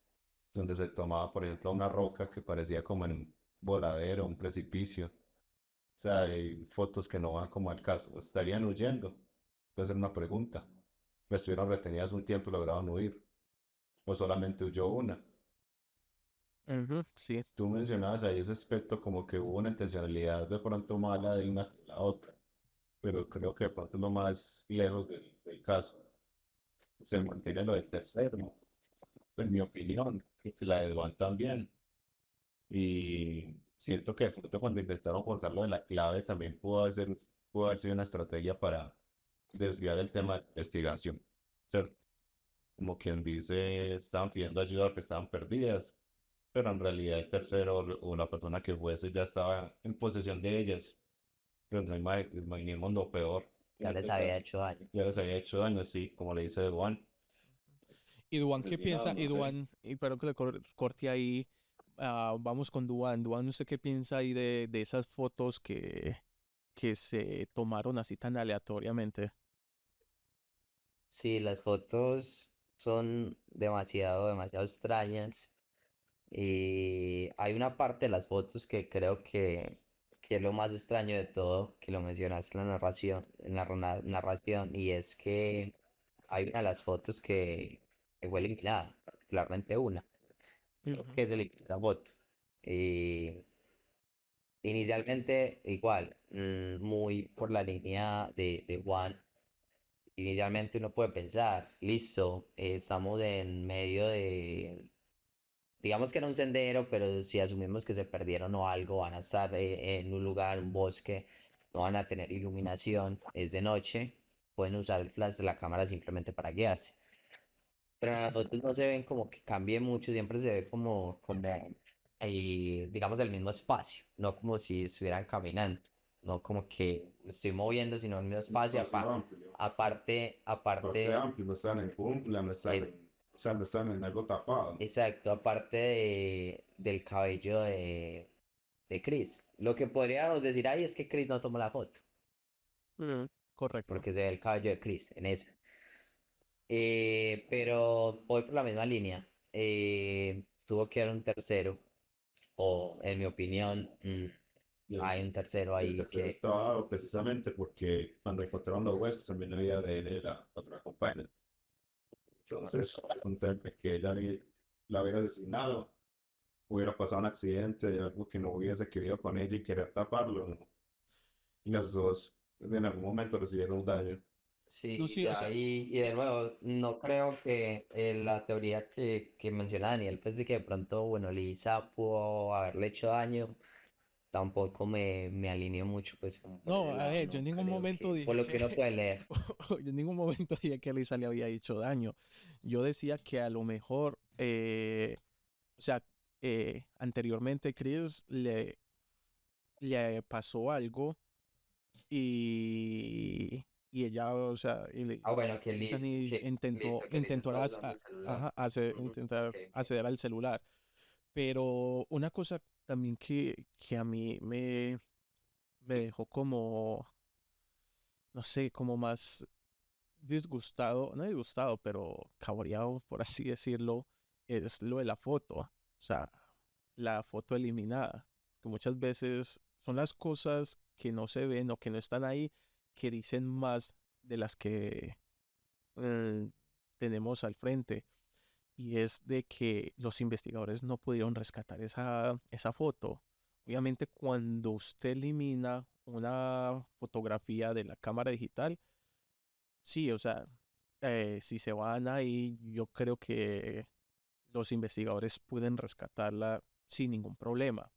donde se tomaba, por ejemplo, una roca que parecía como en un voladero, un precipicio. O sea, hay fotos que no van como al caso. ¿Estarían huyendo? Puede ser una pregunta. Pues estuvieron retenidas un tiempo y lograron huir. O solamente huyó una. Ujú, sí. Tú mencionabas ahí ese aspecto como que hubo una intencionalidad de pronto mala de una que la otra. Pero creo que de pronto es lo más lejos del caso. Se mantiene lo del tercero, en mi opinión, y que la de Juan también. Y siento que de pronto cuando intentaron forzarlo de la clave también pudo haber sido una estrategia para desviar el tema de la investigación. ¿Cierto? Como quien dice, estaban pidiendo ayuda porque estaban perdidas, pero en realidad el tercero o la persona que fuese ya estaba en posesión de ellas. Pero no imaginemos lo peor en Ya les este había caso. hecho daño. Ya les había hecho daño, sí, como le dice Juan, ¿Y Duan qué asesinado, piensa? Y no sé. Duan, y pero que le corte ahí, vamos con Duan. Duan, ¿usted qué piensa ahí de esas fotos que se tomaron así tan aleatoriamente? Sí, las fotos son demasiado extrañas. Y hay una parte de las fotos que creo que es lo más extraño de todo, que lo mencionaste en la narración, narración, y es que hay una de las fotos que fue eliminada, particularmente una, creo Ujú. que es la foto. Y inicialmente, igual, muy por la línea de Juan. Inicialmente uno puede pensar, listo, estamos en medio de, digamos que era un sendero, pero si asumimos que se perdieron o algo, van a estar en un lugar, un bosque, no van a tener iluminación, es de noche, pueden usar el flash de la cámara simplemente para guiarse. Pero en las fotos no se ven como que cambie mucho, siempre se ve como digamos, el mismo espacio, no como si estuvieran caminando, no como que me estoy moviendo, sino el mismo Un espacio. espacio amplio. Aparte Aparte, amplio, no están en jungla, no están eh, en, o sea, no están en algo tapado. exacto, aparte del cabello de Chris. Lo que podríamos decir ahí es que Chris no tomó la foto, Correcto. porque se ve el cabello de Chris en esa. Pero voy por la misma línea. Tuvo que haber un tercero, o en mi opinión, Y el, hay un tercero y el ahí tercero que, estaba dado precisamente porque cuando encontraron los huesos también había ADN de la otra compañera. Entonces, un tema que ella la hubiera asesinado, hubiera pasado un accidente, algo que no hubiese querido con ella y querer taparlo, ¿no? Y las dos en algún momento recibieron un daño. sí, Lucy, o sea, y de nuevo, no creo que la teoría que menciona Daniel, pues de que de pronto, bueno, Lisa pudo haberle hecho daño, tampoco me alineo mucho pues como por no, ese a lado, ver, yo en no ningún creo momento que, por dije lo que que, uno puede leer. yo en ningún momento dije que Lisa le había hecho daño. Yo decía que a lo mejor, o sea, anteriormente Chris le pasó algo y ella, o sea, Ah, bueno, Lisa ni intentó, Que Liz intentó estaba usando el celular. ajá, Ujú, intentar ok. acceder al celular. Pero una cosa también que a mí me dejó como, no sé, como más disgustado, no disgustado, pero cabreado, por así decirlo, es lo de la foto. O sea, la foto eliminada. Que muchas veces son las cosas que no se ven o que no están ahí que dicen más de las que eh, tenemos al frente. Y es de que los investigadores no pudieron rescatar esa foto. Obviamente, cuando usted elimina una fotografía de la cámara digital, sí, o sea, si se van ahí, yo creo que los investigadores pueden rescatarla sin ningún problema.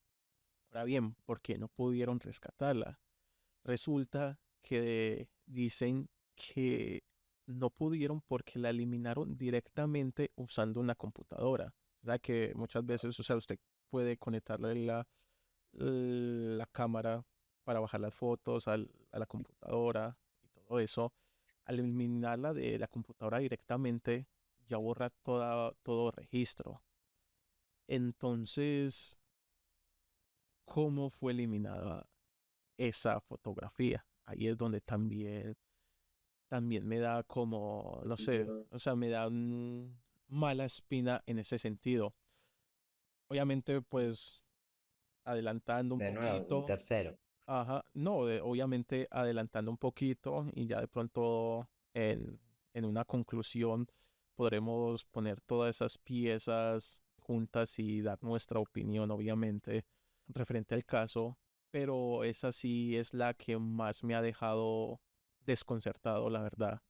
Ahora bien, ¿por qué no pudieron rescatarla? Resulta que dicen que no pudieron porque la eliminaron directamente usando una computadora. O sea que muchas veces, o sea, usted puede conectarle la cámara para bajar las fotos a la computadora y todo eso. Al eliminarla de la computadora directamente, ya borra todo registro. Entonces, ¿cómo fue eliminada esa fotografía? Ahí es donde también me da como, no sé, o sea, me da mala espina en ese sentido. Obviamente, pues, adelantando un De nuevo, un poquito, tercero. ajá, no, obviamente adelantando un poquito y ya de pronto en una conclusión podremos poner todas esas piezas juntas y dar nuestra opinión, obviamente, referente al caso, pero esa sí es la que más me ha dejado desconcertado, la verdad.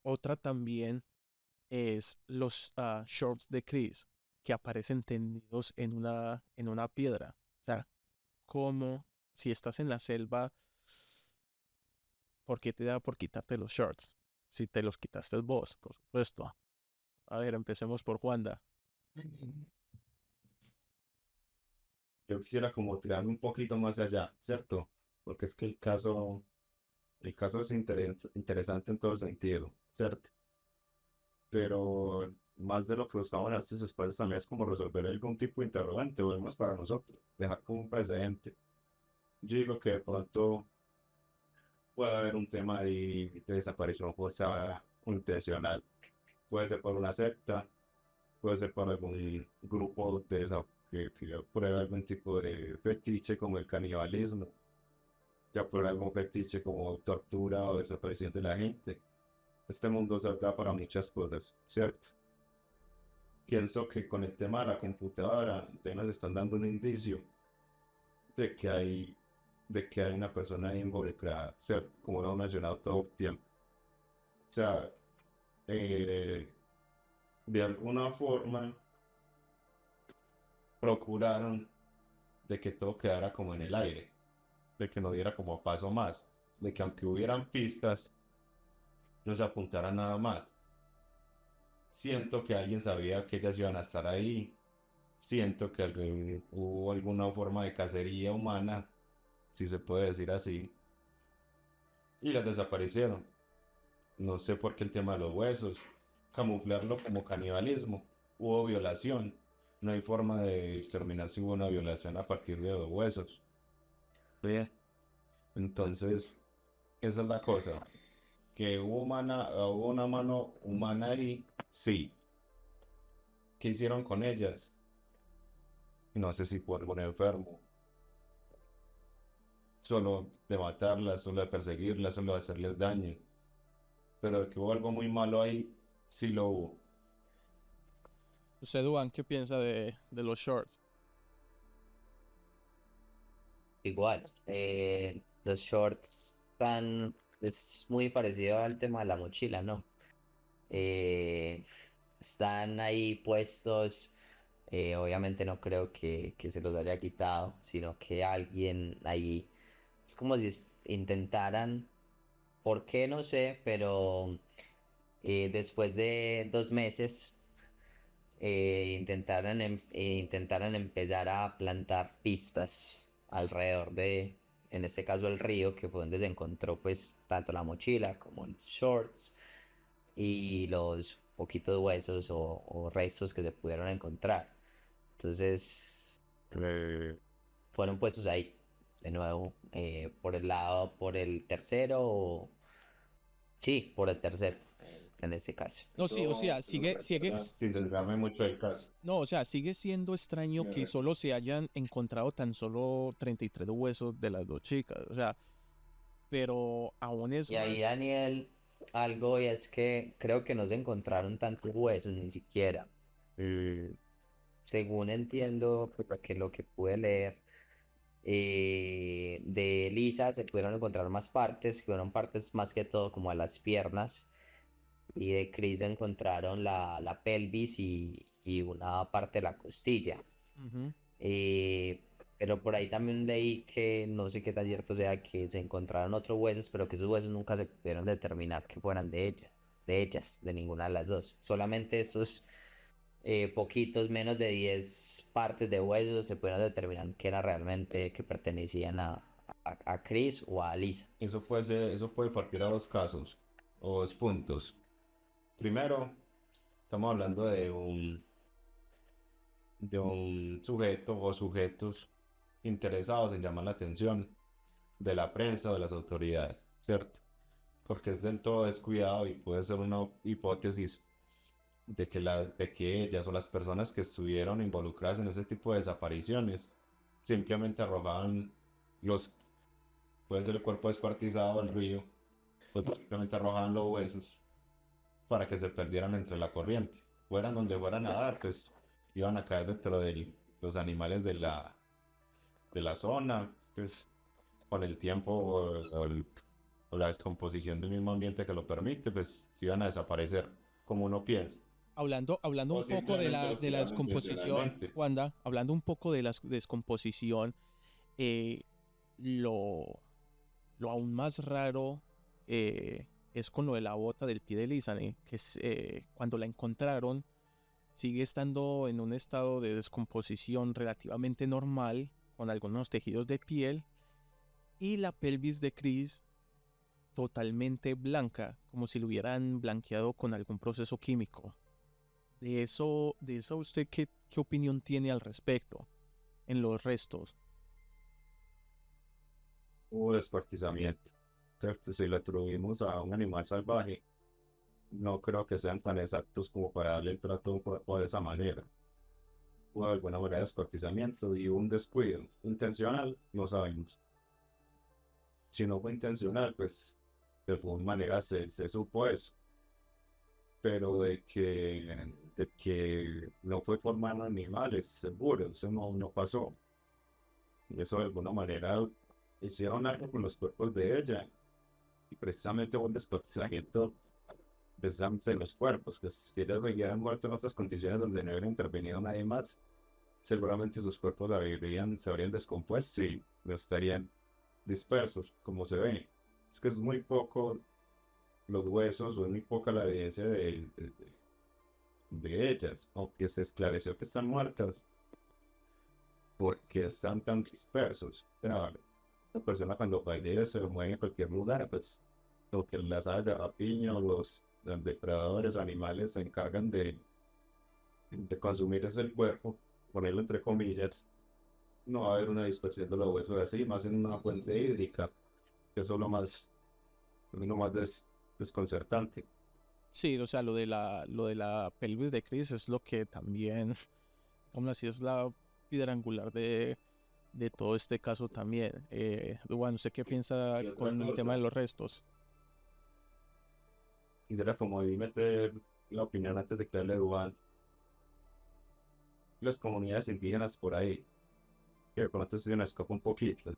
Otra también es los shorts de Chris que aparecen tendidos en una piedra. O sea, como si estás en la selva, ¿por qué te da por quitarte los shorts? Si te los quitaste vos, por supuesto. A ver, empecemos por Juanda. Yo quisiera como tirarme un poquito más allá, ¿cierto? Porque es que el caso es interesante en todo sentido, ¿cierto? Pero más de lo que buscamos en estos espacios también es como resolver algún tipo de interrogante, o más para nosotros, dejar como un precedente. Yo digo que de pronto puede haber un tema de desaparición forzada intencional. Puede ser por una secta, puede ser para algún grupo de esa que prueba algún tipo de fetiche como el canibalismo, ya prueba algún fetiche como tortura o desaparición de la gente. Este mundo se da para muchas cosas, ¿cierto? Pienso que con el tema de la computadora ya nos están dando un indicio de que hay, de que hay una persona ahí involucrada, ¿cierto? Como lo hemos mencionado todo el tiempo. O sea, eh, de alguna forma procuraron de que todo quedara como en el aire, de que no diera como paso más, de que aunque hubieran pistas, no se apuntara nada más. Siento que alguien sabía que ellas iban a estar ahí, siento que hubo alguna forma de cacería humana, si se puede decir así, y las desaparecieron. No sé por qué el tema de los huesos, camuflarlo como canibalismo, hubo violación, no hay forma de determinar si hubo una violación a partir de los huesos. ¿Sí? Entonces, esa es la cosa, que hubo una mano humana ahí, sí. ¿Qué hicieron con ellas? No sé si por algún enfermo, solo de matarlas, solo de perseguirlas, solo de hacerles daño. Pero de que hubo algo muy malo ahí, sí lo hubo. ¿Usted, Duan, qué piensa de los shorts? Igual, los shorts van, es muy parecido al tema de la mochila, ¿no? Eh, Están ahí puestos, obviamente no creo que se los haya quitado, sino que alguien ahí, es como si intentaran, ¿por qué? No sé, pero después de 2 meses intentaran empezar a plantar pistas alrededor de, en este caso el río, que fue donde se encontró pues tanto la mochila como los shorts y los poquitos huesos o restos que se pudieron encontrar. Entonces, fueron puestos ahí, de nuevo, por el lado, por el tercero, sí, por el tercero, en este caso. No, sí, o sea, Eso recuerda, sin desviarme mucho del caso. no, o sea, sigue siendo extraño que Eh, solo se hayan encontrado tan solo 33 huesos de las dos chicas, o sea, pero aún es Y ahí, más. Daniel, algo y es que creo que no se encontraron tantos huesos ni siquiera. Mm, Según entiendo, pues lo que pude leer, de Lisa se pudieron encontrar más partes, que fueron partes más que todo como a las piernas, y de Chris encontraron la pelvis y una parte de la costilla. Ujú. Eh, pero por ahí también leí que no sé qué tan cierto sea que se encontraron otros huesos, pero que esos huesos nunca se pudieron determinar que fueran de ellas, de ninguna de las dos. Solamente estos poquitos, menos de 10 partes de huesos se pudieron determinar que era realmente que pertenecían a Chris o a Lisa. eso puede partir a dos casos o dos puntos. Primero, estamos hablando de un sujeto o sujetos interesados en llamar la atención de la prensa o de las autoridades, ¿cierto? Porque es del todo descuidado y puede ser una hipótesis de que ellas o las personas que estuvieron involucradas en ese tipo de desapariciones simplemente arrojaban los, puede ser el cuerpo descuartizado al río, pues simplemente arrojaban los huesos para que se perdieran entre la corriente. Fueran donde fueran a dar, pues iban a caer dentro de los animales de la zona, pues con el tiempo o la descomposición del mismo ambiente que lo permite, pues se iban a desaparecer como uno piensa. Hablando O un poco de simplemente la, los de la tiraron descomposición, intencionalmente. Wanda, hablando un poco de la descomposición, eh, lo, lo aún más raro es con lo de la bota del pie de Lizane, que es, cuando la encontraron, sigue estando en un estado de descomposición relativamente normal, con algunos tejidos de piel, y la pelvis de Chris totalmente blanca, como si lo hubieran blanqueado con algún proceso químico. De eso ¿usted qué opinión tiene al respecto en los restos? Hubo descuartizamiento. ¿Cierto? Si lo atribuimos a un animal salvaje, no creo que sean tan exactos como para darle el trato de esa manera. Hubo alguna manera de descuartizamiento y un descuido intencional, no sabemos. Si no fue intencional, pues de alguna manera se supo eso, pero de que no fue por manos animales, seguro, eso no pasó. Y eso de alguna manera hicieron algo con los cuerpos de ella, y precisamente un descuartizamiento precisamente de los cuerpos, que si ellas hubieran muerto en otras condiciones donde no hubiera intervenido nadie más, seguramente sus cuerpos se habrían descompuesto y no estarían dispersos, como se ve. Es que es muy poco los huesos, o es muy poca la evidencia de ellas, aunque se esclareció que están muertas, porque están tan dispersos. O sea, la persona cuando fallece se mueve en cualquier lugar, pues lo que las aves de rapiña o los depredadores o animales se encargan de consumir es el cuerpo, ponerlo entre comillas. No va a haber una dispersión de los huesos así, más en una fuente hídrica, que eso es lo más desconcertante. Sí, o sea, lo de la pelvis de Chris es lo que también, como así es la piedra angular de todo este caso también. Bueno, ¿usted qué piensa Y otra con el tema cosa, de los restos? quisiera como ahí meter la opinión antes de que hable Duván, las comunidades indígenas por ahí, que de pronto se nos escapa un poquito.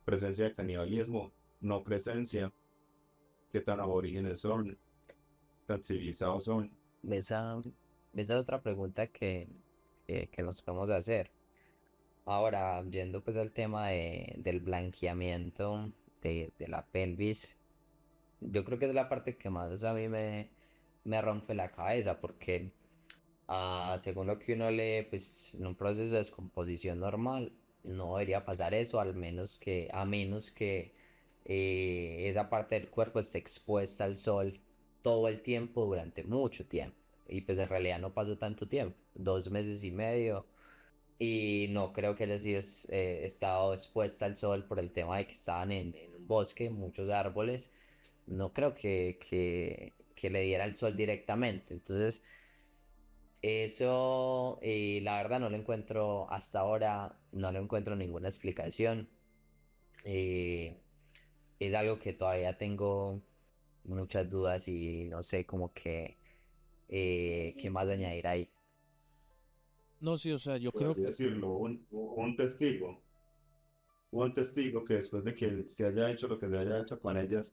Presencia de canibalismo, no presencia, qué tan aborígenes son, tan civilizados son. Esa, esa es otra pregunta que nos podemos hacer. Ahora, yendo pues al tema del blanqueamiento de la pelvis, yo creo que es la parte que más a mí me rompe la cabeza porque según lo que uno lee, pues en un proceso de descomposición normal no debería pasar eso, a menos que esa parte del cuerpo esté expuesta al sol todo el tiempo durante mucho tiempo. Y pues en realidad no pasó tanto tiempo, 2 meses y medio. Y no creo que haya sido estado expuesta al sol por el tema de que estaban en un bosque, muchos árboles. No creo que le diera el sol directamente. Entonces, eso, la verdad, no lo encuentro hasta ahora, no le encuentro ninguna explicación. Eh, es algo que todavía tengo muchas dudas y no sé cómo que qué más añadir ahí. No, sí, o sea, yo Por creo así que decirlo, un testigo que después de que se haya hecho lo que se haya hecho con ellas,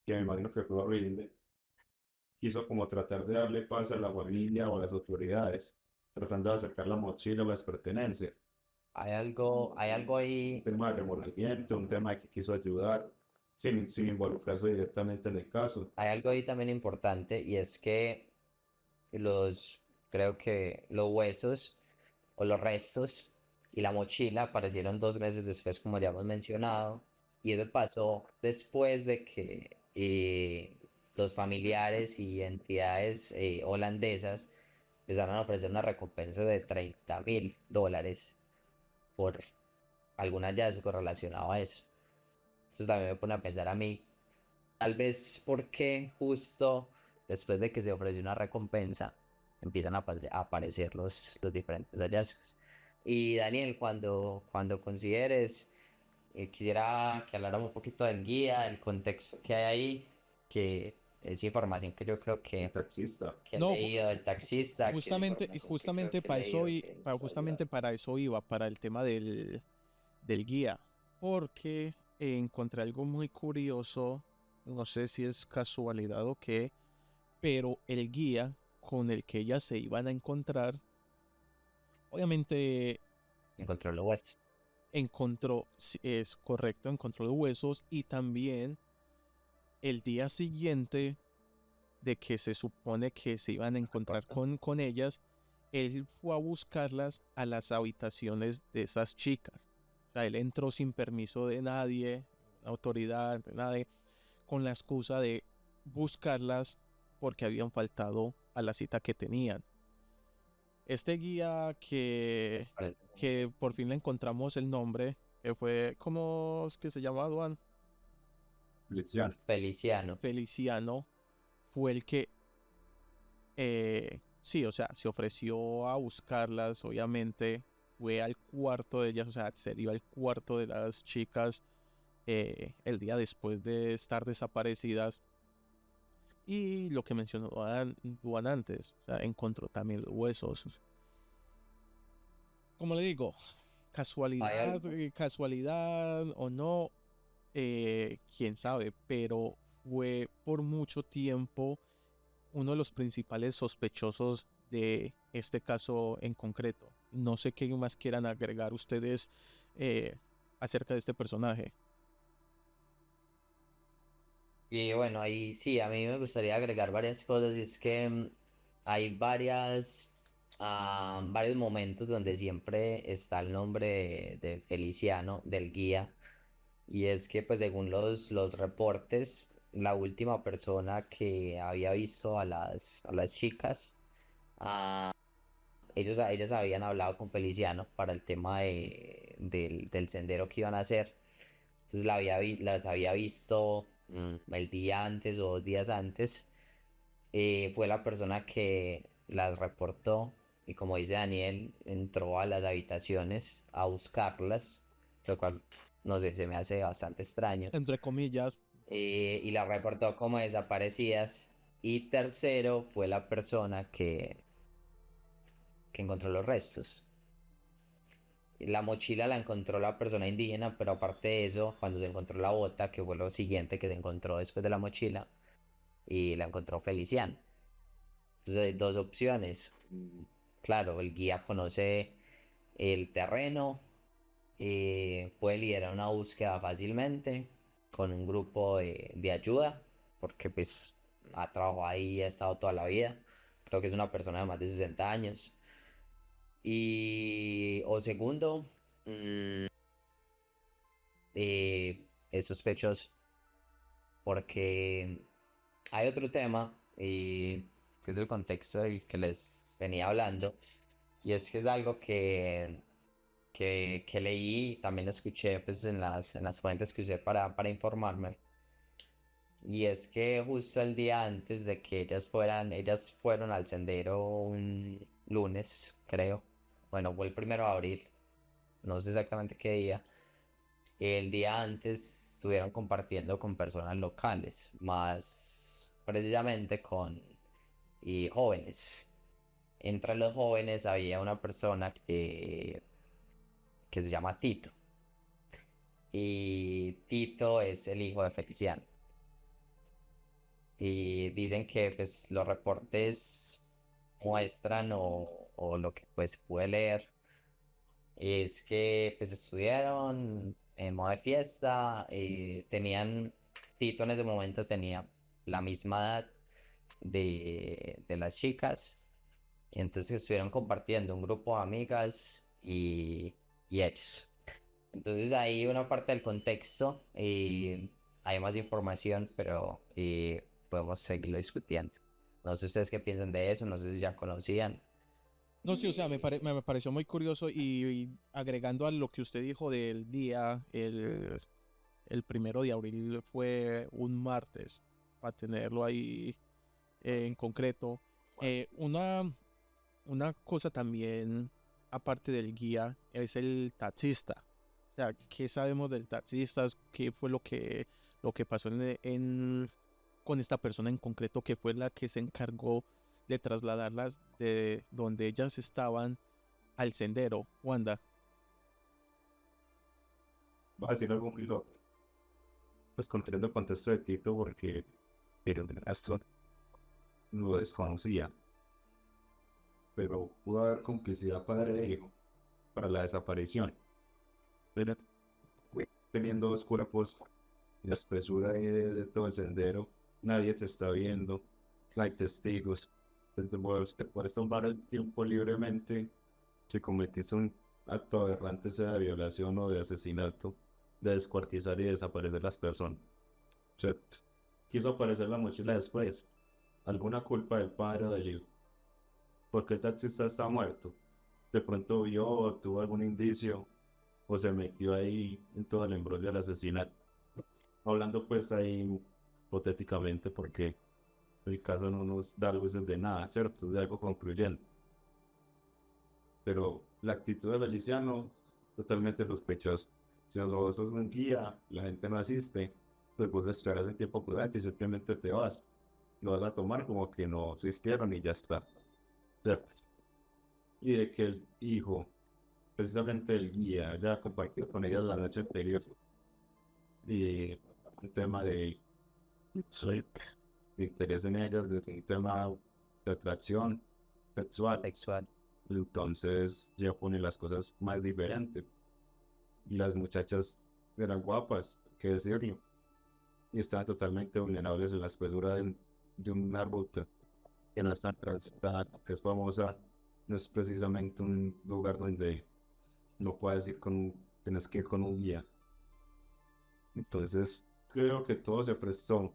que me imagino que fue horrible, quiso como tratar de darle paz a la familia o a las autoridades, tratando de acercar la mochila o las pertenencias. Hay algo Un ahí, tema de remordimiento, un tema de que quiso ayudar sin involucrarse directamente en el caso. hay algo ahí también importante y es que los, creo que los huesos o los restos y la mochila aparecieron 2 meses después, como ya hemos mencionado, y eso pasó después de que los familiares y entidades holandesas empezaron a ofrecer una recompensa de $30.000 por algún hallazgo relacionado a eso. Eso también me pone a pensar a mí, tal vez porque justo después de que se ofreció una recompensa, empiezan a aparecer los diferentes hallazgos. Y Daniel, cuando consideres, quisiera que habláramos un poquito del guía, del contexto que hay ahí, que es información que yo creo El taxista. que he no, leído del taxista, que es información que creo justamente que he para eso, leído que nos puede ayudar. justamente para eso iba, para el tema del guía, porque encontré algo muy curioso, no sé si es casualidad o qué, pero el guía con el que ellas se iban a encontrar, obviamente Encontró los huesos. encontró, sí, es correcto, encontró los huesos y también el día siguiente de que se supone que se iban a encontrar con ellas, él fue a buscarlas a las habitaciones de esas chicas. O sea, él entró sin permiso de nadie, autoridad, de nadie, con la excusa de buscarlas porque habían faltado a la cita que tenían. Este guía Es por eso. que por fin le encontramos el nombre, que fue, ¿cómo es que se llama, Duan? Lección. Feliciano. Feliciano, fue el que, sí, o sea, se ofreció a buscarlas, obviamente, fue al cuarto de ellas, o sea, accedió al cuarto de las chicas el día después de estar desaparecidas. Y lo que mencionó Duan antes, o sea, encontró también los huesos. Como le digo, Hay casualidad, algo. casualidad o no, quién sabe, pero fue por mucho tiempo uno de los principales sospechosos de este caso en concreto. No sé qué más quieran agregar ustedes eh, acerca de este personaje. Y bueno, ahí sí, a mí me gustaría agregar varias cosas y es que hay varios momentos donde siempre está el nombre de Feliciano, del guía, y es que pues según los reportes, la última persona que había visto a las chicas, ellas habían hablado con Feliciano para el tema del sendero que iban a hacer. Entonces las había visto el día antes o 2 días antes. Fue la persona que las reportó y como dice Daniel, entró a las habitaciones a buscarlas, lo cual no sé, se me hace bastante extraño. Entre comillas, Y las reportó como desaparecidas. Y tercero fue la persona que encontró los restos. La mochila la encontró la persona indígena, pero aparte de eso, cuando se encontró la bota, que fue lo siguiente que se encontró después de la mochila, y la encontró Feliciano. Entonces hay dos opciones. Claro, el guía conoce el terreno, puede liderar una búsqueda fácilmente con un grupo de ayuda, porque pues ha trabajado ahí, ha estado toda la vida. Creo que es una persona de más de 60 años. O segundo, mm, es sospechoso porque hay otro tema que es el contexto del que les venía hablando y es que es algo que leí y también escuché pues, en las fuentes que usé para informarme y es que justo el día antes de que ellas fueron al sendero un lunes, creo, bueno, fue el 1 de abril, no sé exactamente qué día. El día antes estuvieron compartiendo con personas locales, más precisamente con jóvenes. Entre los jóvenes había una persona que se llama Tito. Y Tito es el hijo de Feliciano. Y dicen que pues, los reportes muestran o lo que pues pude leer es que pues estuvieron en modo de fiesta, Tito en ese momento tenía la misma edad de las chicas, y entonces estuvieron compartiendo un grupo de amigas y ellos. Entonces ahí una parte del contexto y hay más información, pero podemos seguirlo discutiendo. No sé ustedes qué piensan de eso, no sé si ya conocían. no, sí, o sea, me pareció muy curioso y agregando a lo que usted dijo del día, el 1 de abril fue un martes, para tenerlo ahí en concreto. Una cosa también, aparte del guía, es el taxista. O sea, ¿qué sabemos del taxista? ¿Qué fue lo que pasó con esta persona en concreto, que fue la que se encargó de trasladarlas de donde ellas estaban al sendero? Wanda. Va a decir algo muy loco. Pues conteniendo el contexto de Tito porque pero de esto lo desconocía, pero pudo haber complicidad padre e hijo para la desaparición. Pero teniendo dos cuerpos, la espesura ahí de todo el sendero, nadie te está viendo, no hay testigos. Entonces, te puedes tomar el tiempo libremente si cometiste un acto aberrante, sea de violación o de asesinato, de descuartizar y desaparecer las personas. O sea, quiso aparecer la mochila después. Alguna culpa del padre o del hijo. Porque el taxista está muerto. De pronto vio o tuvo algún indicio o se metió ahí en todo el embrollo del asesinato. Hablando pues ahí hipotéticamente porque el caso no nos da luces de nada, ¿cierto? De algo concluyente. Pero la actitud de Feliciano, totalmente sospechosa. Si vos sos un guía, la gente no asiste, pues vos esperas el tiempo prudente y simplemente te vas. Lo vas a tomar como que no asistieron y ya está. ¿Cierto? Y de que el hijo, precisamente el guía, ya compartió con ellas la noche anterior y un tema sí, de interés en ellas, de un tema de atracción sexual. Sexual. Entonces ya pone las cosas más diferentes. Y las muchachas eran guapas, qué decirlo, y estaban totalmente vulnerables en la espesura de una ruta que no está transitada, que es famosa, no es precisamente un lugar donde no puedes ir tienes que ir con un guía. Entonces creo que todo se prestó.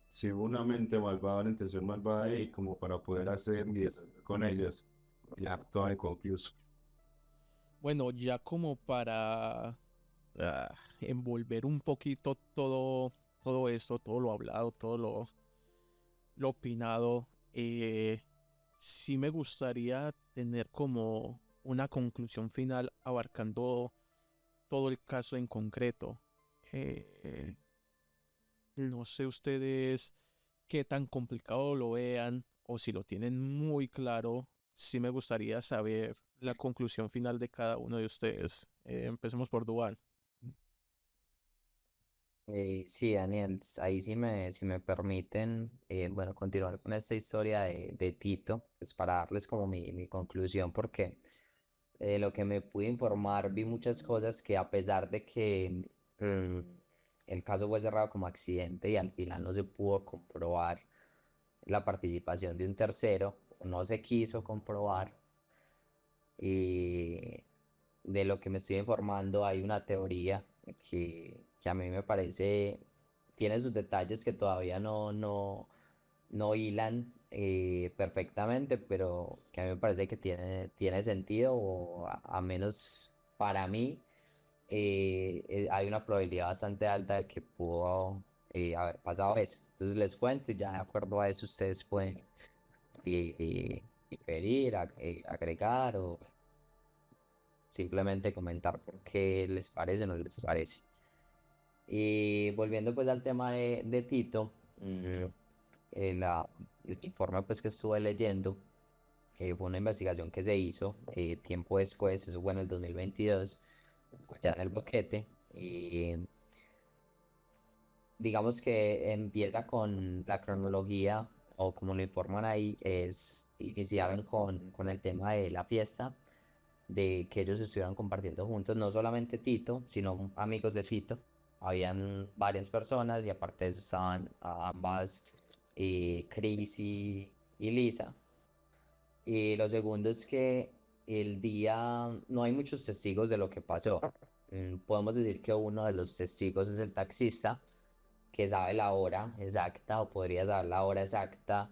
Si hubo una mente malvada, una intención malvada ahí, como para poder hacer y deshacer con ellos, ya todo inconcluso. Bueno, ya como para envolver un poquito todo esto, todo lo hablado, todo lo opinado, sí me gustaría tener como una conclusión final abarcando todo el caso en concreto. Eh, no sé ustedes qué tan complicado lo vean o si lo tienen muy claro. Sí me gustaría saber la conclusión final de cada uno de ustedes. Empecemos por Duan. Sí, Daniel, ahí si me permiten, bueno, continuar con esta historia de Tito, pues para darles como mi conclusión, porque lo que me pude informar, vi muchas cosas que a pesar de que el caso fue cerrado como accidente y al final no se pudo comprobar la participación de un tercero, no se quiso comprobar, y de lo que me estoy informando hay una teoría que a mí me parece, tiene sus detalles que todavía no hilan perfectamente, pero que a mí me parece que tiene sentido, o a menos para mí, hay una probabilidad bastante alta de que pudo haber pasado eso. Entonces les cuento y ya de acuerdo a eso ustedes pueden diferir, agregar o simplemente comentar por qué les parece o no les parece. Y volviendo pues al tema de Tito, el informe pues que estuve leyendo fue una investigación que se hizo tiempo después, eso fue en el 2022, ya en el boquete, y digamos que empieza con la cronología, o como lo informan ahí, iniciaron con el tema de la fiesta, de que ellos estuvieran compartiendo juntos, no solamente Tito, sino amigos de Tito. Habían varias personas y aparte de eso estaban ambas, Chris y Lisa. Y lo segundo es que el día no hay muchos testigos de lo que pasó. Podemos decir que uno de los testigos es el taxista, que sabe la hora exacta o podría saber la hora exacta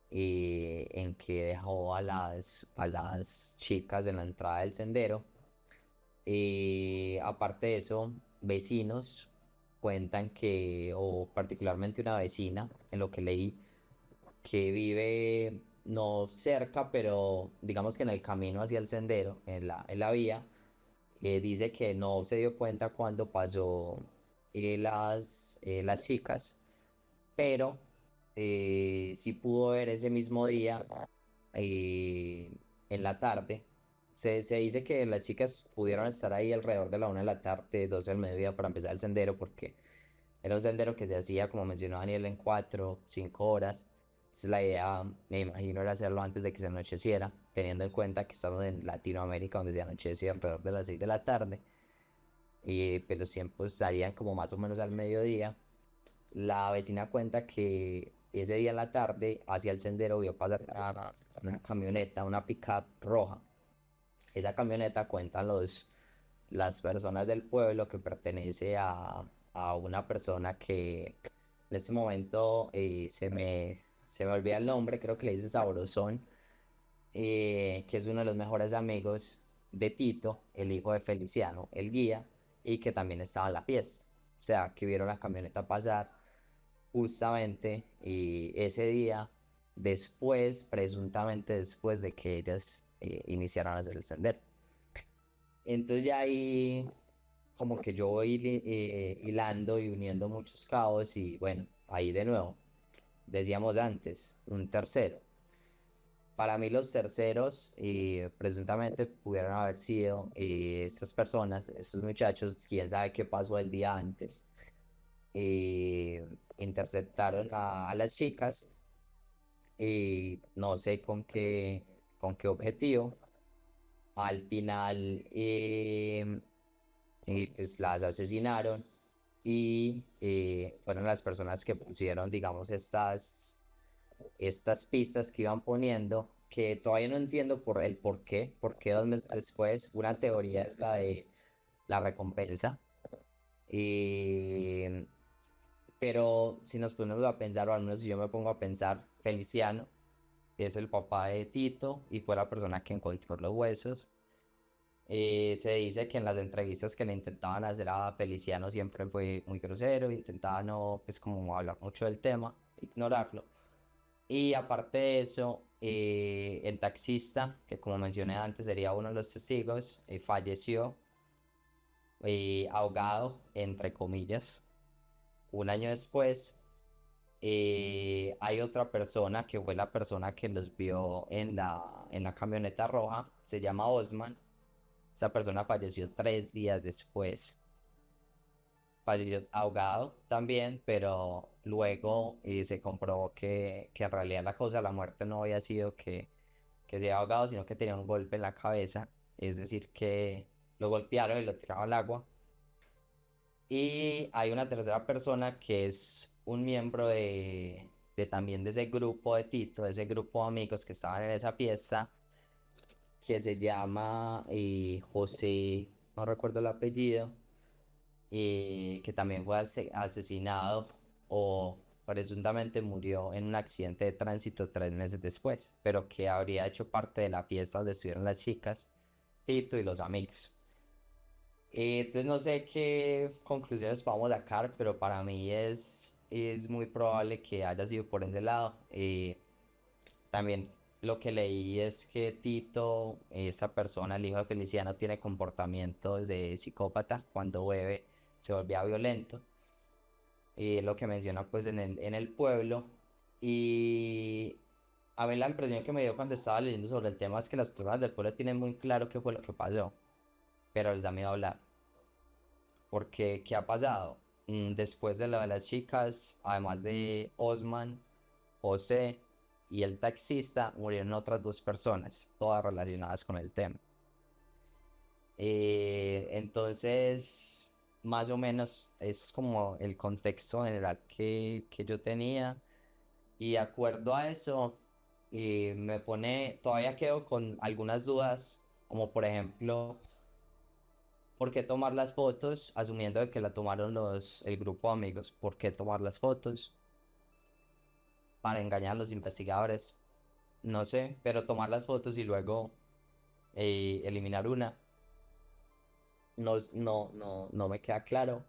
en que dejó a las chicas en la entrada del sendero. Aparte de eso, vecinos cuentan que, o particularmente una vecina, en lo que leí, que vive no cerca, pero digamos que en el camino hacia el sendero, en la vía, dice que no se dio cuenta cuando pasó las chicas, pero sí pudo ver ese mismo día, eh, en la tarde. Se dice que las chicas pudieron estar ahí alrededor de la 1 de la tarde, 12 del mediodía para empezar el sendero, porque era un sendero que se hacía, como mencionó Daniel, en 4, 5 horas. Entonces la idea, me imagino, era hacerlo antes de que se anocheciera, teniendo en cuenta que estamos en Latinoamérica, donde se anochece alrededor de las 6 de la tarde, pero los tiempos estarían como más o menos al mediodía. La vecina cuenta que ese día en la tarde, hacia el sendero, vio pasar una camioneta, una pickup roja. Esa camioneta, cuentan las personas del pueblo, que pertenece a una persona que en este momento se me olvida el nombre, creo que le dice Sabrosón, que es uno de los mejores amigos de Tito, el hijo de Feliciano, el guía, y que también estaba en la fiesta. O sea, que vieron la camioneta pasar justamente y ese día, después, presuntamente después de que ellas iniciaran a hacer el sendero. Entonces ya ahí como que yo voy hilando y uniendo muchos cabos y bueno, ahí de nuevo, decíamos antes, un tercero. Para mí los terceros presuntamente pudieron haber sido estas personas, estos muchachos, quién sabe qué pasó el día antes. eh, Interceptaron a las chicas y no sé con qué objetivo. Al final pues las asesinaron y fueron las personas que pusieron, digamos, estas pistas que iban poniendo, que todavía no entiendo por qué 2 meses después. Una teoría es la de la recompensa. Y, pero si nos ponemos a pensar, o al menos si yo me pongo a pensar, Feliciano es el papá de Tito y fue la persona que encontró los huesos. Se dice que en las entrevistas que le intentaban hacer a Feliciano siempre fue muy grosero, intentaba no, pues como hablar mucho del tema, ignorarlo. Y aparte de eso, el taxista, que como mencioné antes sería uno de los testigos, falleció ahogado, entre comillas. Un año después, hay otra persona que fue la persona que los vio en la camioneta roja, se llama Osman. Esa persona falleció 3 días después. Falleció ahogado también, pero luego se comprobó que en realidad la causa de la muerte no había sido que se había ahogado, sino que tenía un golpe en la cabeza. Es decir, que lo golpearon y lo tiraron al agua. Y hay una tercera persona que es un miembro de también de ese grupo de Tito, de ese grupo de amigos que estaban en esa fiesta, que se llama José, no recuerdo el apellido, que también fue asesinado o presuntamente murió en un accidente de tránsito 3 meses después, pero que habría hecho parte de la fiesta donde estuvieron las chicas, Tito y los amigos. Entonces no sé qué conclusiones podamos sacar, pero para mí es muy probable que haya sido por ese lado. También lo que leí es que Tito, esa persona, el hijo de Feliciano, tiene comportamientos de psicópata. Cuando bebe se volvía violento. Lo que menciona pues en el pueblo. Y a mí la impresión que me dio cuando estaba leyendo sobre el tema es que las personas del pueblo tienen muy claro qué fue lo que pasó, pero les da miedo hablar. Porque, ¿qué ha pasado? Después de lo de las chicas, además de Osman, José y el taxista, murieron otras 2 personas, todas relacionadas con el tema. Entonces, más o menos es como el contexto general que yo tenía. Y de acuerdo a eso, todavía quedo con algunas dudas, como por ejemplo, ¿por qué tomar las fotos asumiendo de que la tomaron el grupo de amigos? ¿Por qué tomar las fotos? Para engañar a los investigadores. No sé, pero tomar las fotos y luego eliminar una. No me queda claro.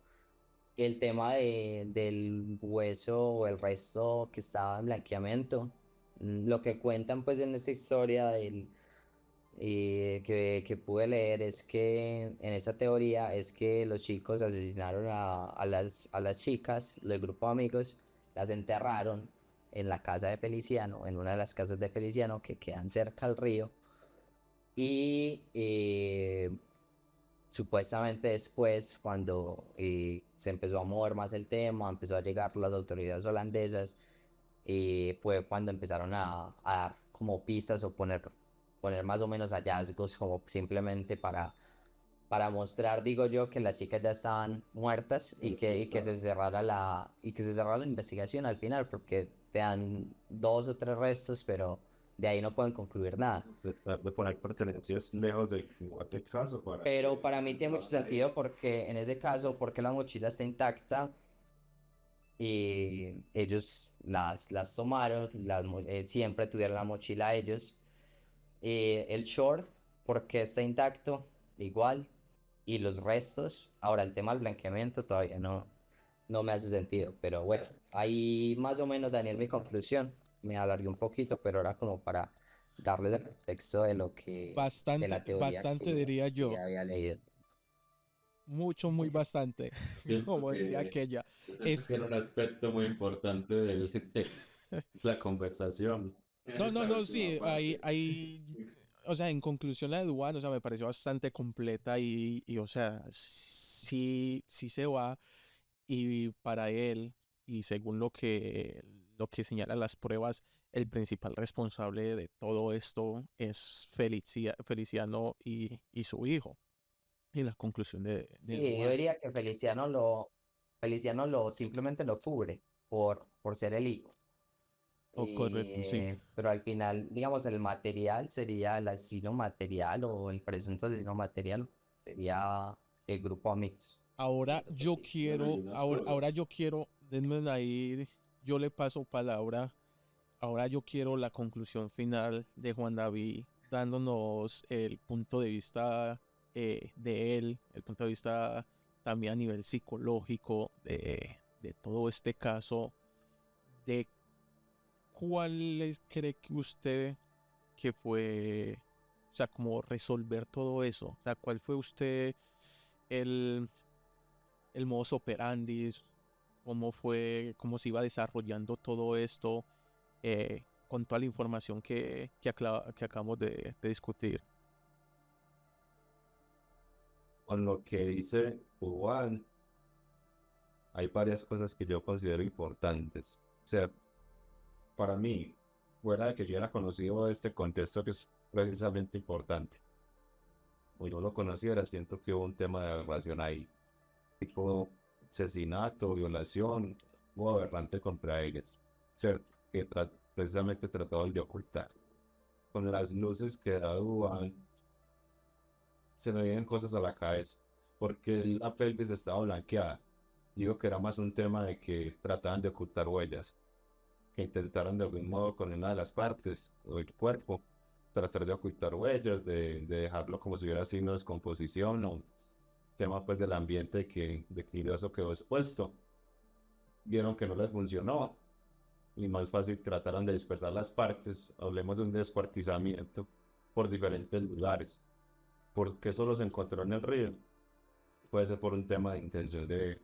El tema del hueso o el resto que estaba en blanqueamiento. Lo que cuentan pues en esta historia que pude leer es que en esa teoría es que los chicos asesinaron a las chicas del grupo de amigos, las enterraron en la casa de Feliciano, en una de las casas de Feliciano que quedan cerca al río y supuestamente después cuando se empezó a mover más el tema, empezó a llegar las autoridades holandesas, fue cuando empezaron a dar como pistas o poner más o menos hallazgos como simplemente para mostrar, digo yo, que las chicas ya estaban muertas y que se cerrara la investigación al final, porque te dan 2 o 3 restos, pero de ahí no pueden concluir nada. Tratar de poner pertenencias lejos del lugar del caso para... Pero para mí tiene mucho sentido porque en ese caso, porque la mochila está intacta y ellos las tomaron, siempre tuvieron la mochila ellos. El short, porque está intacto, igual. Y los restos, ahora el tema del blanqueamiento todavía no me hace sentido. Pero bueno, ahí más o menos, Daniel, mi conclusión. Me alargué un poquito, pero era como para darles el contexto de lo de Bastante, la teoría bastante diría que yo. ya había leído. Mucho, muy bastante, Siento como diría que, aquella. siento Es, que era un aspecto muy importante de la conversación. no, no, Esa no, última sí, parte. o sea, en conclusión la de Duan, o sea, me pareció bastante completa o sea, sí, sí se va y para él, y según lo que señalan las pruebas, el principal responsable de todo esto es Feliciano y su hijo. Y la conclusión de Sí, yo Duan. diría que Feliciano lo simplemente lo cubre por ser el hijo. Oh, correcto, sí. Pero al final, digamos, el material sería el asesino material o el presunto asesino material sería el grupo Amigos. Ahora Pero pues yo sí. Bueno, y quiero, unas cosas. ahora yo quiero, denme ahí, yo le paso palabra. Ahora yo quiero la conclusión final de Juan David, dándonos el punto de vista de él, el punto de vista también a nivel psicológico de todo este caso, de cuál cree que usted que fue, o sea, como resolver todo eso, o sea, cuál fue usted el, el modus operandi, cómo fue, cómo se iba desarrollando todo esto con toda la información que acabamos de discutir. Con lo que dice Juan, hay varias cosas que yo considero importantes. O sea, para mí, fuera de que yo era conocido de este contexto que es precisamente importante, o yo lo conociera, siento que hubo un tema de aberración ahí, tipo asesinato, violación o aberrante contra ellas, ¿cierto? Que precisamente trataban de ocultar. Con las luces que da Duván, se me vienen cosas a la cabeza, porque la pelvis estaba blanqueada. Digo que era más un tema de que trataban de ocultar huellas, que intentaron de algún modo con una de las partes o el cuerpo tratar de ocultar huellas, de dejarlo como si hubiera signo de descomposición o tema pues del ambiente de que eso quedó expuesto. Vieron que no les funcionó y más fácil trataron de dispersar las partes. Hablemos de un descuartizamiento por diferentes lugares. Porque solo se encontró en el río. Puede ser por un tema de intención de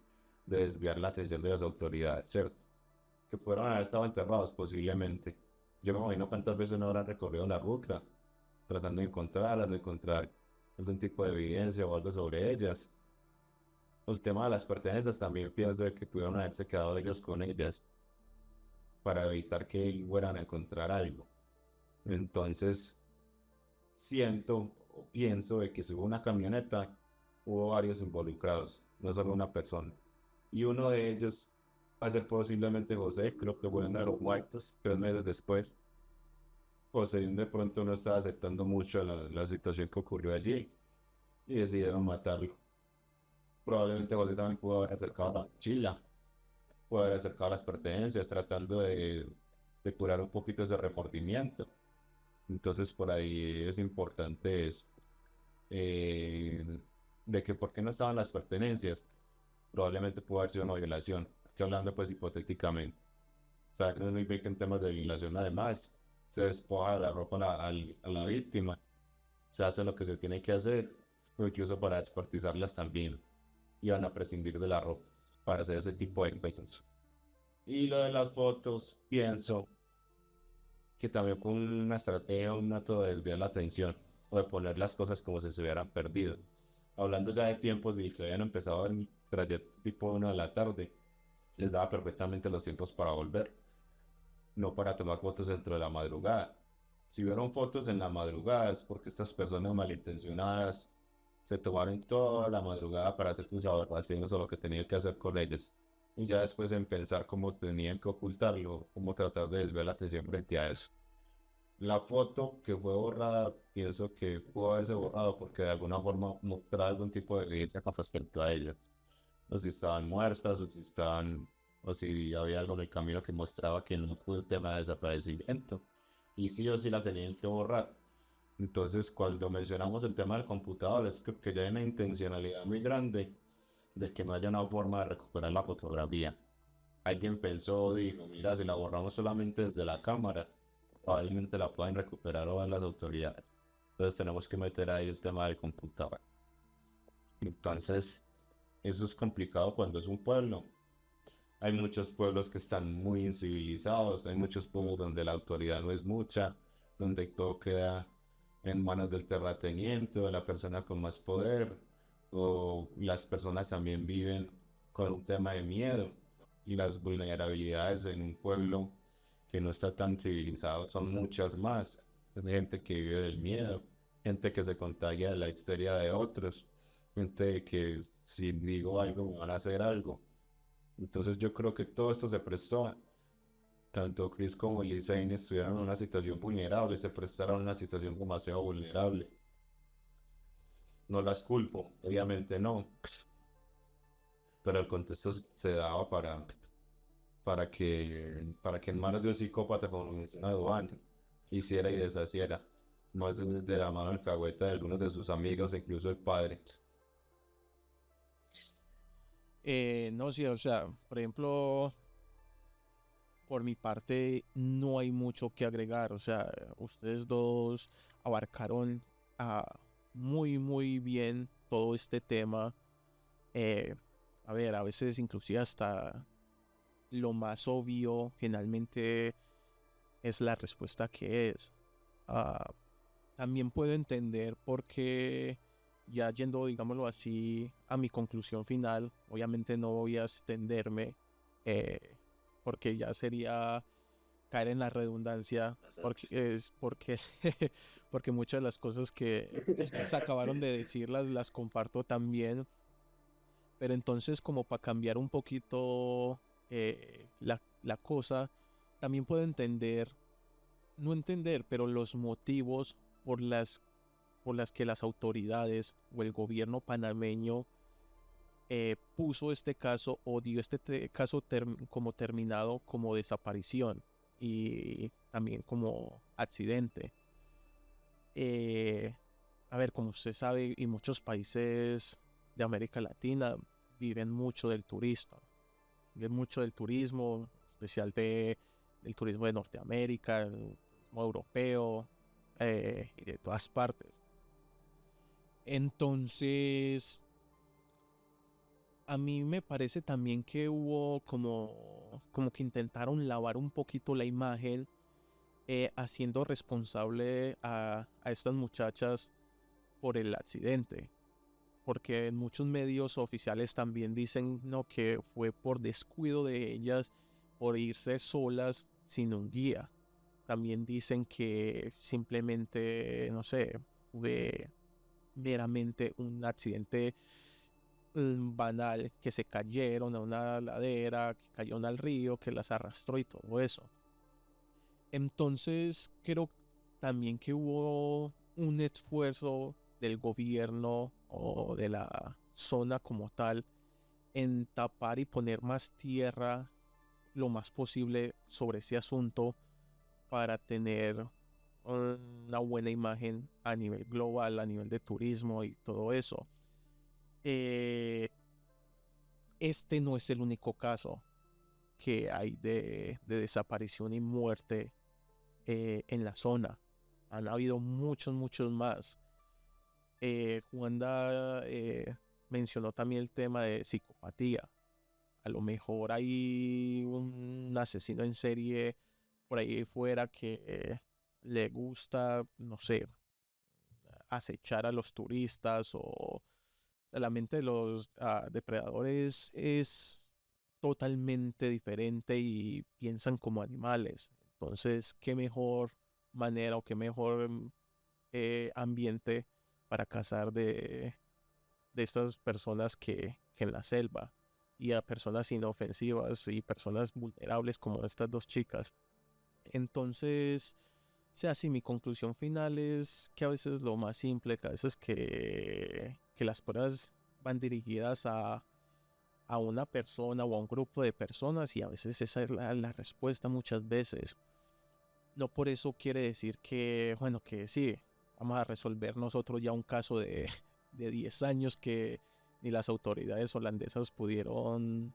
desviar la atención de las autoridades, ¿cierto? Que pudieron haber estado enterrados posiblemente. Yo me imagino cuántas veces no habrán recorrido la ruta, tratando de encontrarlas, de encontrar algún tipo de evidencia o algo sobre ellas. El tema de las pertenencias también pienso de que pudieron haberse quedado ellos con ellas para evitar que fueran a encontrar algo. Entonces, siento o pienso de que si hubo una camioneta, hubo varios involucrados, no solo una persona. Y uno de ellos va a ser posiblemente José, creo que fueron a los muertos 3 meses después. José de pronto no estaba aceptando mucho la situación que ocurrió allí y decidieron matarlo. Probablemente José también pudo haber acercado la mochila, pudo haber acercado las pertenencias, tratando de curar un poquito ese remordimiento. Entonces por ahí es importante eso. eh, de que por qué no estaban las pertenencias, probablemente pudo haber sido una violación. Estoy hablando pues hipotéticamente. O sea, no es muy bien que en temas de violación además se despoja de la ropa a la víctima, se hace lo que se tiene que hacer, o incluso para descuartizarlas también, iban a prescindir de la ropa para hacer ese tipo de cosas. Y lo de las fotos, pienso que también fue una estrategia, un método de desviar la atención o de poner las cosas como si se hubieran perdido. Hablando ya de tiempos de que habían empezado en trayecto tipo 1 de la tarde, les daba perfectamente los tiempos para volver, no para tomar fotos dentro de la madrugada. Si vieron fotos en la madrugada es porque estas personas malintencionadas se tomaron toda la madrugada para hacer sus aberraciones o lo que tenían que hacer con ellos. Y ya después en pensar cómo tenían que ocultarlo, cómo tratar de desviar la atención frente a eso. La foto que fue borrada, pienso que pudo haberse borrado porque de alguna forma mostraba algún tipo de evidencia con respecto a ellas. O si estaban muertas, o si estaban, o si había algo en el camino que mostraba que no fue un tema de desaparecimiento. Y sí o sí la tenían que borrar. Entonces, cuando mencionamos el tema del computador, es que ya hay una intencionalidad muy grande de que no haya una forma de recuperar la fotografía. Alguien pensó, dijo, mira, si la borramos solamente desde la cámara, probablemente la pueden recuperar o las autoridades. Entonces tenemos que meter ahí el tema del computador. Entonces, eso es complicado cuando es un pueblo. Hay muchos pueblos que están muy incivilizados, hay muchos pueblos donde la autoridad no es mucha, donde todo queda en manos del terrateniente o de la persona con más poder, o las personas también viven con un tema de miedo y las vulnerabilidades en un pueblo que no está tan civilizado son muchas más. Hay gente que vive del miedo, gente que se contagia de la histeria de otros, gente que si digo algo me van a hacer algo. Entonces yo creo que todo esto se prestó, tanto Chris como Lizaine estuvieron en una situación vulnerable, se prestaron a una situación demasiado vulnerable. No las culpo, obviamente no, pero el contexto se daba para que en manos de un psicópata como lo menciona Duan, hiciera y deshaciera, más de la mano alcahueta de algunos de sus amigos, incluso el padre. No, sí, o sea, por ejemplo, por mi parte no hay mucho que agregar, o sea, ustedes dos abarcaron muy bien todo este tema. Eh, a ver, a veces inclusive hasta lo más obvio generalmente es la respuesta que es. Ah, También puedo entender por qué, ya yendo, digámoslo así, a mi conclusión final, obviamente no voy a extenderme, eh, porque ya sería caer en la redundancia, porque porque muchas de las cosas que ustedes acabaron de decir las comparto también, pero entonces como para cambiar un poquito la cosa, también puedo entender, no entender, pero los motivos por las que las autoridades o el gobierno panameño puso este caso o dio este caso como terminado como desaparición y también como accidente. Eh, a ver, como usted sabe, y muchos países de América Latina viven mucho del turista, viven mucho del turismo, especial del turismo de Norteamérica, el turismo europeo y de todas partes. Entonces, a mí me parece también que hubo como que intentaron lavar un poquito la imagen, haciendo responsable a estas muchachas por el accidente. Porque en muchos medios oficiales también dicen no, que fue por descuido de ellas, por irse solas sin un guía. También dicen que simplemente, no sé, fue meramente un accidente banal, que se cayeron a una ladera, que cayeron al río, que las arrastró y todo eso. Entonces creo también que hubo un esfuerzo del gobierno o de la zona como tal en tapar y poner más tierra lo más posible sobre ese asunto para tener una buena imagen a nivel global, a nivel de turismo y todo eso. Eh, este no es el único caso que hay de desaparición y muerte en la zona. Han habido muchos más. Juanda mencionó también el tema de psicopatía. A lo mejor hay un asesino en serie por ahí fuera que le gusta, no sé, acechar a los turistas o la mente de los depredadores es totalmente diferente y piensan como animales. Entonces, qué mejor manera o qué mejor ambiente para cazar de estas personas que en la selva y a personas inofensivas y personas vulnerables como estas dos chicas. Entonces, o sea, sí, mi conclusión final es que a veces lo más simple, que a veces que las pruebas van dirigidas a una persona o a un grupo de personas y a veces esa es la respuesta muchas veces. No por eso quiere decir que, bueno, que sí, vamos a resolver nosotros ya un caso de 10 años ni las autoridades holandesas pudieron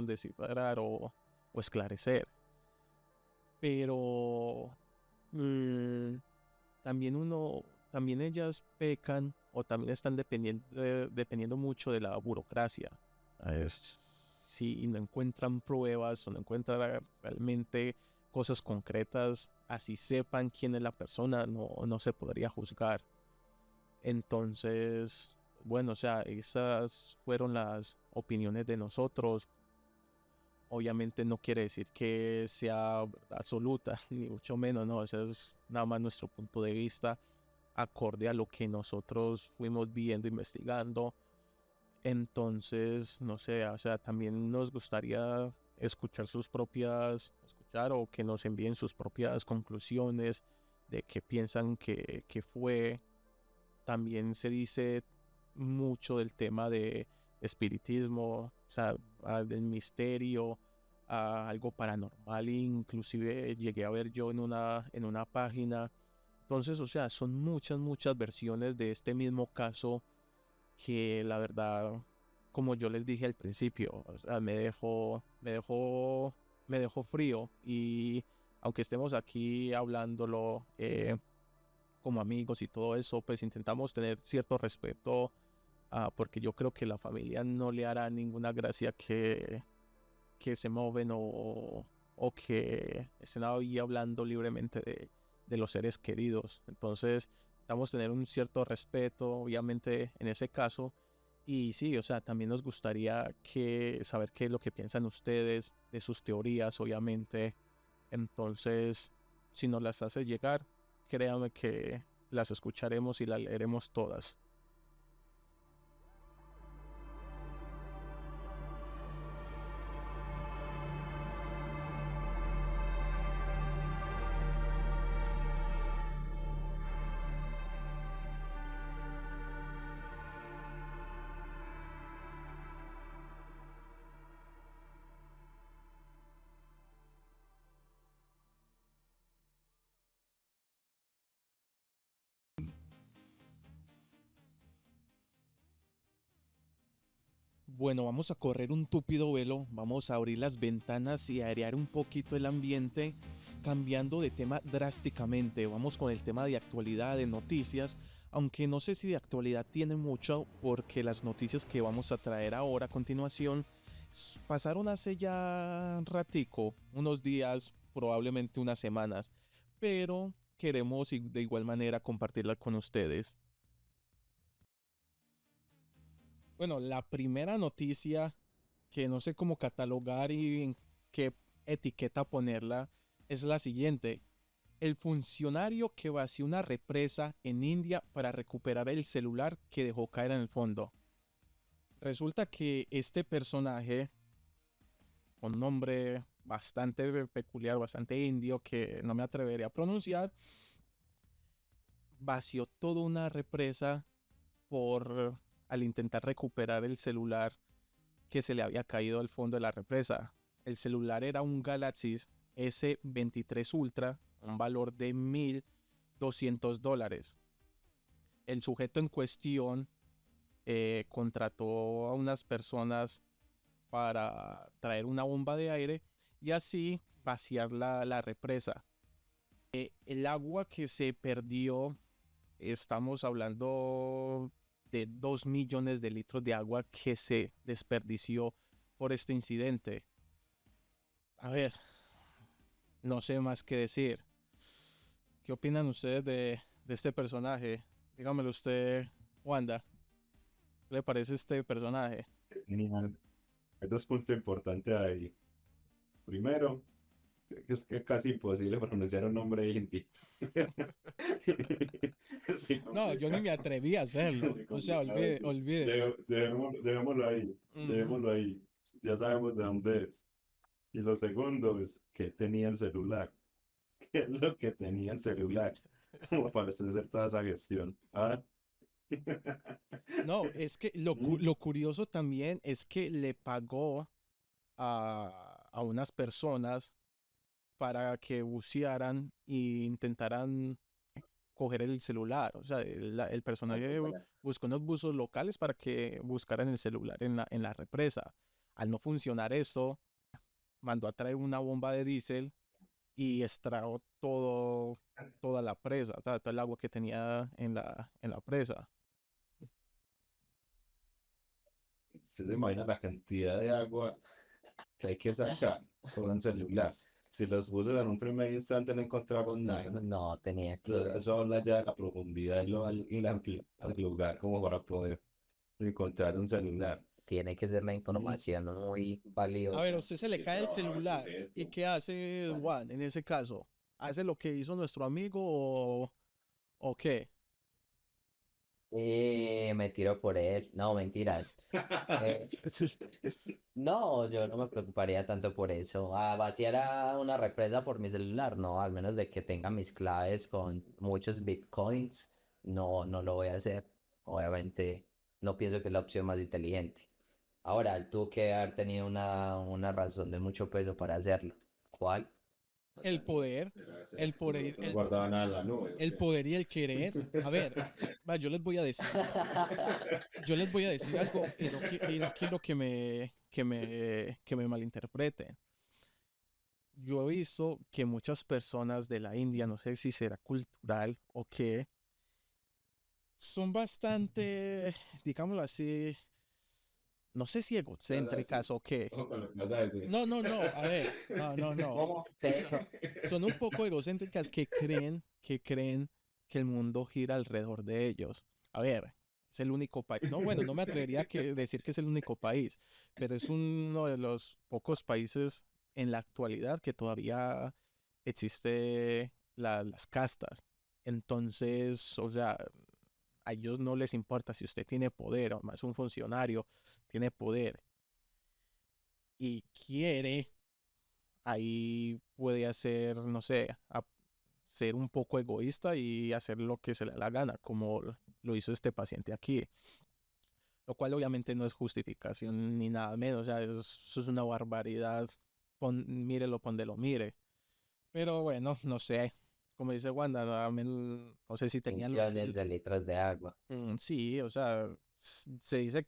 descifrar o esclarecer. Pero mm, también también ellas pecan o también están dependiendo mucho de la burocracia. Si no encuentran pruebas o no encuentran realmente cosas concretas, así sepan quién es la persona, no se podría juzgar. Entonces, bueno, o sea, esas fueron las opiniones de nosotros. Obviamente no quiere decir que sea absoluta, ni mucho menos, no, ese es nada más nuestro punto de vista, acorde a lo que nosotros fuimos viendo, investigando. Entonces, no sé, o sea, también nos gustaría escuchar o que nos envíen sus propias conclusiones de qué piensan que fue. También se dice mucho del tema de espiritismo, o sea, del misterio, algo paranormal, inclusive llegué a ver yo en una página. Entonces, o sea, son muchas versiones de este mismo caso que la verdad, como yo les dije al principio, o sea, me dejó frío y aunque estemos aquí hablándolo, como amigos y todo eso, pues intentamos tener cierto respeto, porque yo creo que la familia no le hará ninguna gracia que se mueven o que estén ahí hablando libremente de los seres queridos. Entonces, estamos tener un cierto respeto, obviamente, en ese caso. Y sí, o sea, también nos gustaría saber qué es lo que piensan ustedes de sus teorías, obviamente. Entonces, si nos las hace llegar, créame que las escucharemos y las leeremos todas. Bueno, vamos a correr un túpido velo, vamos a abrir las ventanas y airear un poquito el ambiente, cambiando de tema drásticamente. Vamos con el tema de actualidad, de noticias, aunque no sé si de actualidad tiene mucho, porque las noticias que vamos a traer ahora a continuación pasaron hace ya ratico, unos días, probablemente unas semanas, pero queremos de igual manera compartirlas con ustedes. Bueno, la primera noticia que no sé cómo catalogar y en qué etiqueta ponerla es la siguiente. El funcionario que vació una represa en India para recuperar el celular que dejó caer en el fondo. Resulta que este personaje, con un nombre bastante peculiar, bastante indio, que no me atrevería a pronunciar, vació toda una represa por al intentar recuperar el celular que se le había caído al fondo de la represa. El celular era un Galaxy S23 Ultra, un valor de $1,200. El sujeto en cuestión contrató a unas personas para traer una bomba de aire y así vaciar la represa. El agua que se perdió, estamos hablando de 2 millones de litros de agua que se desperdició por este incidente. A ver, no sé más que decir. ¿Qué opinan ustedes de este personaje? Dígamelo usted, Wanda. ¿Qué le parece este personaje? Genial. Hay dos puntos importantes ahí. Primero, es que es casi imposible pronunciar un nombre hindi. Es muy No, yo ni me complicado. atreví a Es hacerlo. muy O sea, complicado eso. olvídese. Dejémoslo ahí. Ujú. Dejémoslo ahí. Ya sabemos de dónde es. Y lo segundo es que tenía el celular. ¿Qué es lo que tenía el celular? Como para hacer toda esa gestión. ¿Ah? No, es que Mm. lo curioso también es que le pagó a unas personas para que bucearan e intentaran coger el celular. O sea, el personaje Recuperar. buscó unos buzos locales para que buscaran el celular en la represa. Al no funcionar eso, mandó a traer una bomba de diésel y extrajo toda la presa, o sea, todo el agua que tenía en la presa. ¿Se imagina la cantidad de agua que hay que sacar con un celular? Si los buses en un primer instante no encontraron nada, No, tenía que, eso habla ya de la profundidad y la amplitud del lugar como para poder encontrar un celular. tiene que ser la información muy A ver, a valiosa. usted se le cae el celular. ¿Y qué hace Juan en ese caso? ¿Hace lo que hizo nuestro amigo o qué? Me tiro por él. No, mentiras. Eh, no, yo no me preocuparía tanto por eso. A vaciar a una represa por mi celular, no, al menos de que tenga mis claves con muchos bitcoins, no, no lo voy a hacer. Obviamente, no pienso que es la opción más inteligente. Ahora, él tuvo que haber tenido una razón de mucho peso para hacerlo. ¿Cuál? El poder, el poder, No guardaba nada en la nube. el poder y el querer. A ver, va, yo les voy a decir algo y no quiero que me malinterpreten. Yo he visto que muchas personas de la India, no sé si será cultural o qué, son bastante, digámoslo así, no sé si ¿Qué vas a decir? egocéntricas o qué. Ojo con lo que vas a decir. No, a ver, no. ¿Cómo? Te So- Son un poco egocéntricas que creen que el mundo gira alrededor de ellos. A ver, es el único país. No, bueno, no me atrevería a decir que es el único país, pero es uno de los pocos países en la actualidad que todavía existe las castas. Entonces, o sea, a ellos no les importa si usted tiene poder, o más un funcionario, tiene poder y quiere, ahí puede hacer, no sé, ser un poco egoísta y hacer lo que se le da la gana, como lo hizo este paciente aquí. Lo cual obviamente no es justificación ni nada menos, o sea, eso es una barbaridad, mírelo donde lo mire. Pero bueno, no sé, como dice Wanda, no sé si tenían millones de litros de agua. Sí, o sea, se dice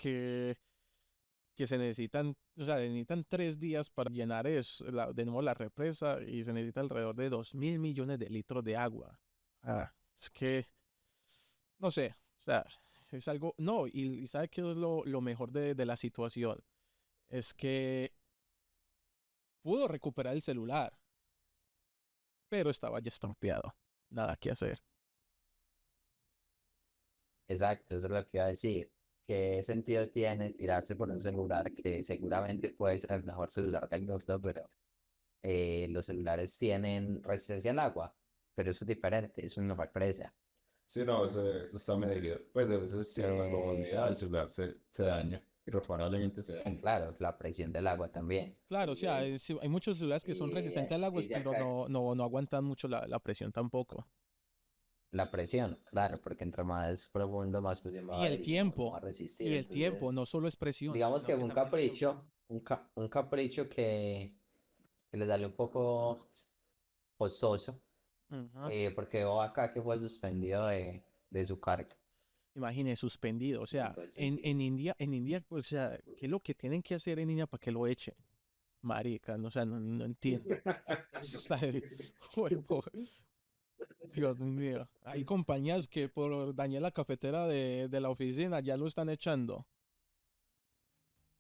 que se necesitan, o sea, necesitan 3 días para llenar de nuevo la represa y se necesita alrededor de 2.000 millones de litros de agua. Ah, es que, no sé, o sea, es algo, no, y ¿sabe qué es lo mejor de la situación? Es que pudo recuperar el celular, pero estaba ya estropeado, nada que hacer. Exacto, eso es lo que iba a decir. ¿Qué sentido tiene tirarse por un celular que seguramente puede ser el mejor celular del mundo, pero los celulares tienen resistencia al agua? Pero eso es diferente, es una represa. Sí, no, eso está medido. Pues eso es cierto, la profundidad Eh, del celular se daña. Irreparablemente se daña. claro, la presión del agua también. Claro, o Y sea, es, sí, hay muchos celulares que son y resistentes al agua, dice pero acá, no aguantan mucho la presión tampoco. la presión, claro, porque entre más profundo, más presión va a Y el haber y no va tiempo, a resistir. y el tiempo, Entonces, no solo es presión, digamos sino que que fue un también tiempo. capricho, un capricho que le salió un poco costoso, Ajá. porque veo acá que fue suspendido de su cargo. Imagine, suspendido. O En sea, todo el sentido. En India, o sea, ¿qué es lo que tienen que hacer en India para que lo echen? Marica, no, o sea, no entiendo. Eso está de juego. Dios mío. Hay compañías que por dañar la cafetera de la oficina ya lo están echando.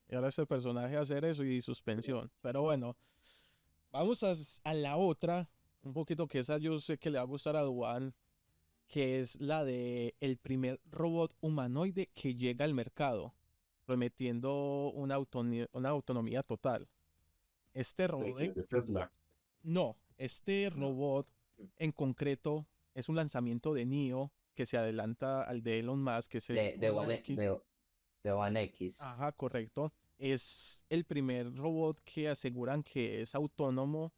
Y ahora este personaje hacer eso y suspensión. Pero bueno, vamos a la otra. Un poquito que esa yo sé que le va a gustar a Duan, que es la de el primer robot humanoide que llega al mercado, prometiendo una autonomía total. Este ¿De robot, quién? De Tesla. no, este No, robot en concreto es un lanzamiento de NIO que se adelanta al de Elon Musk, que es el de One X. De One X. Ajá, correcto. Es el primer robot que aseguran que es autónomo,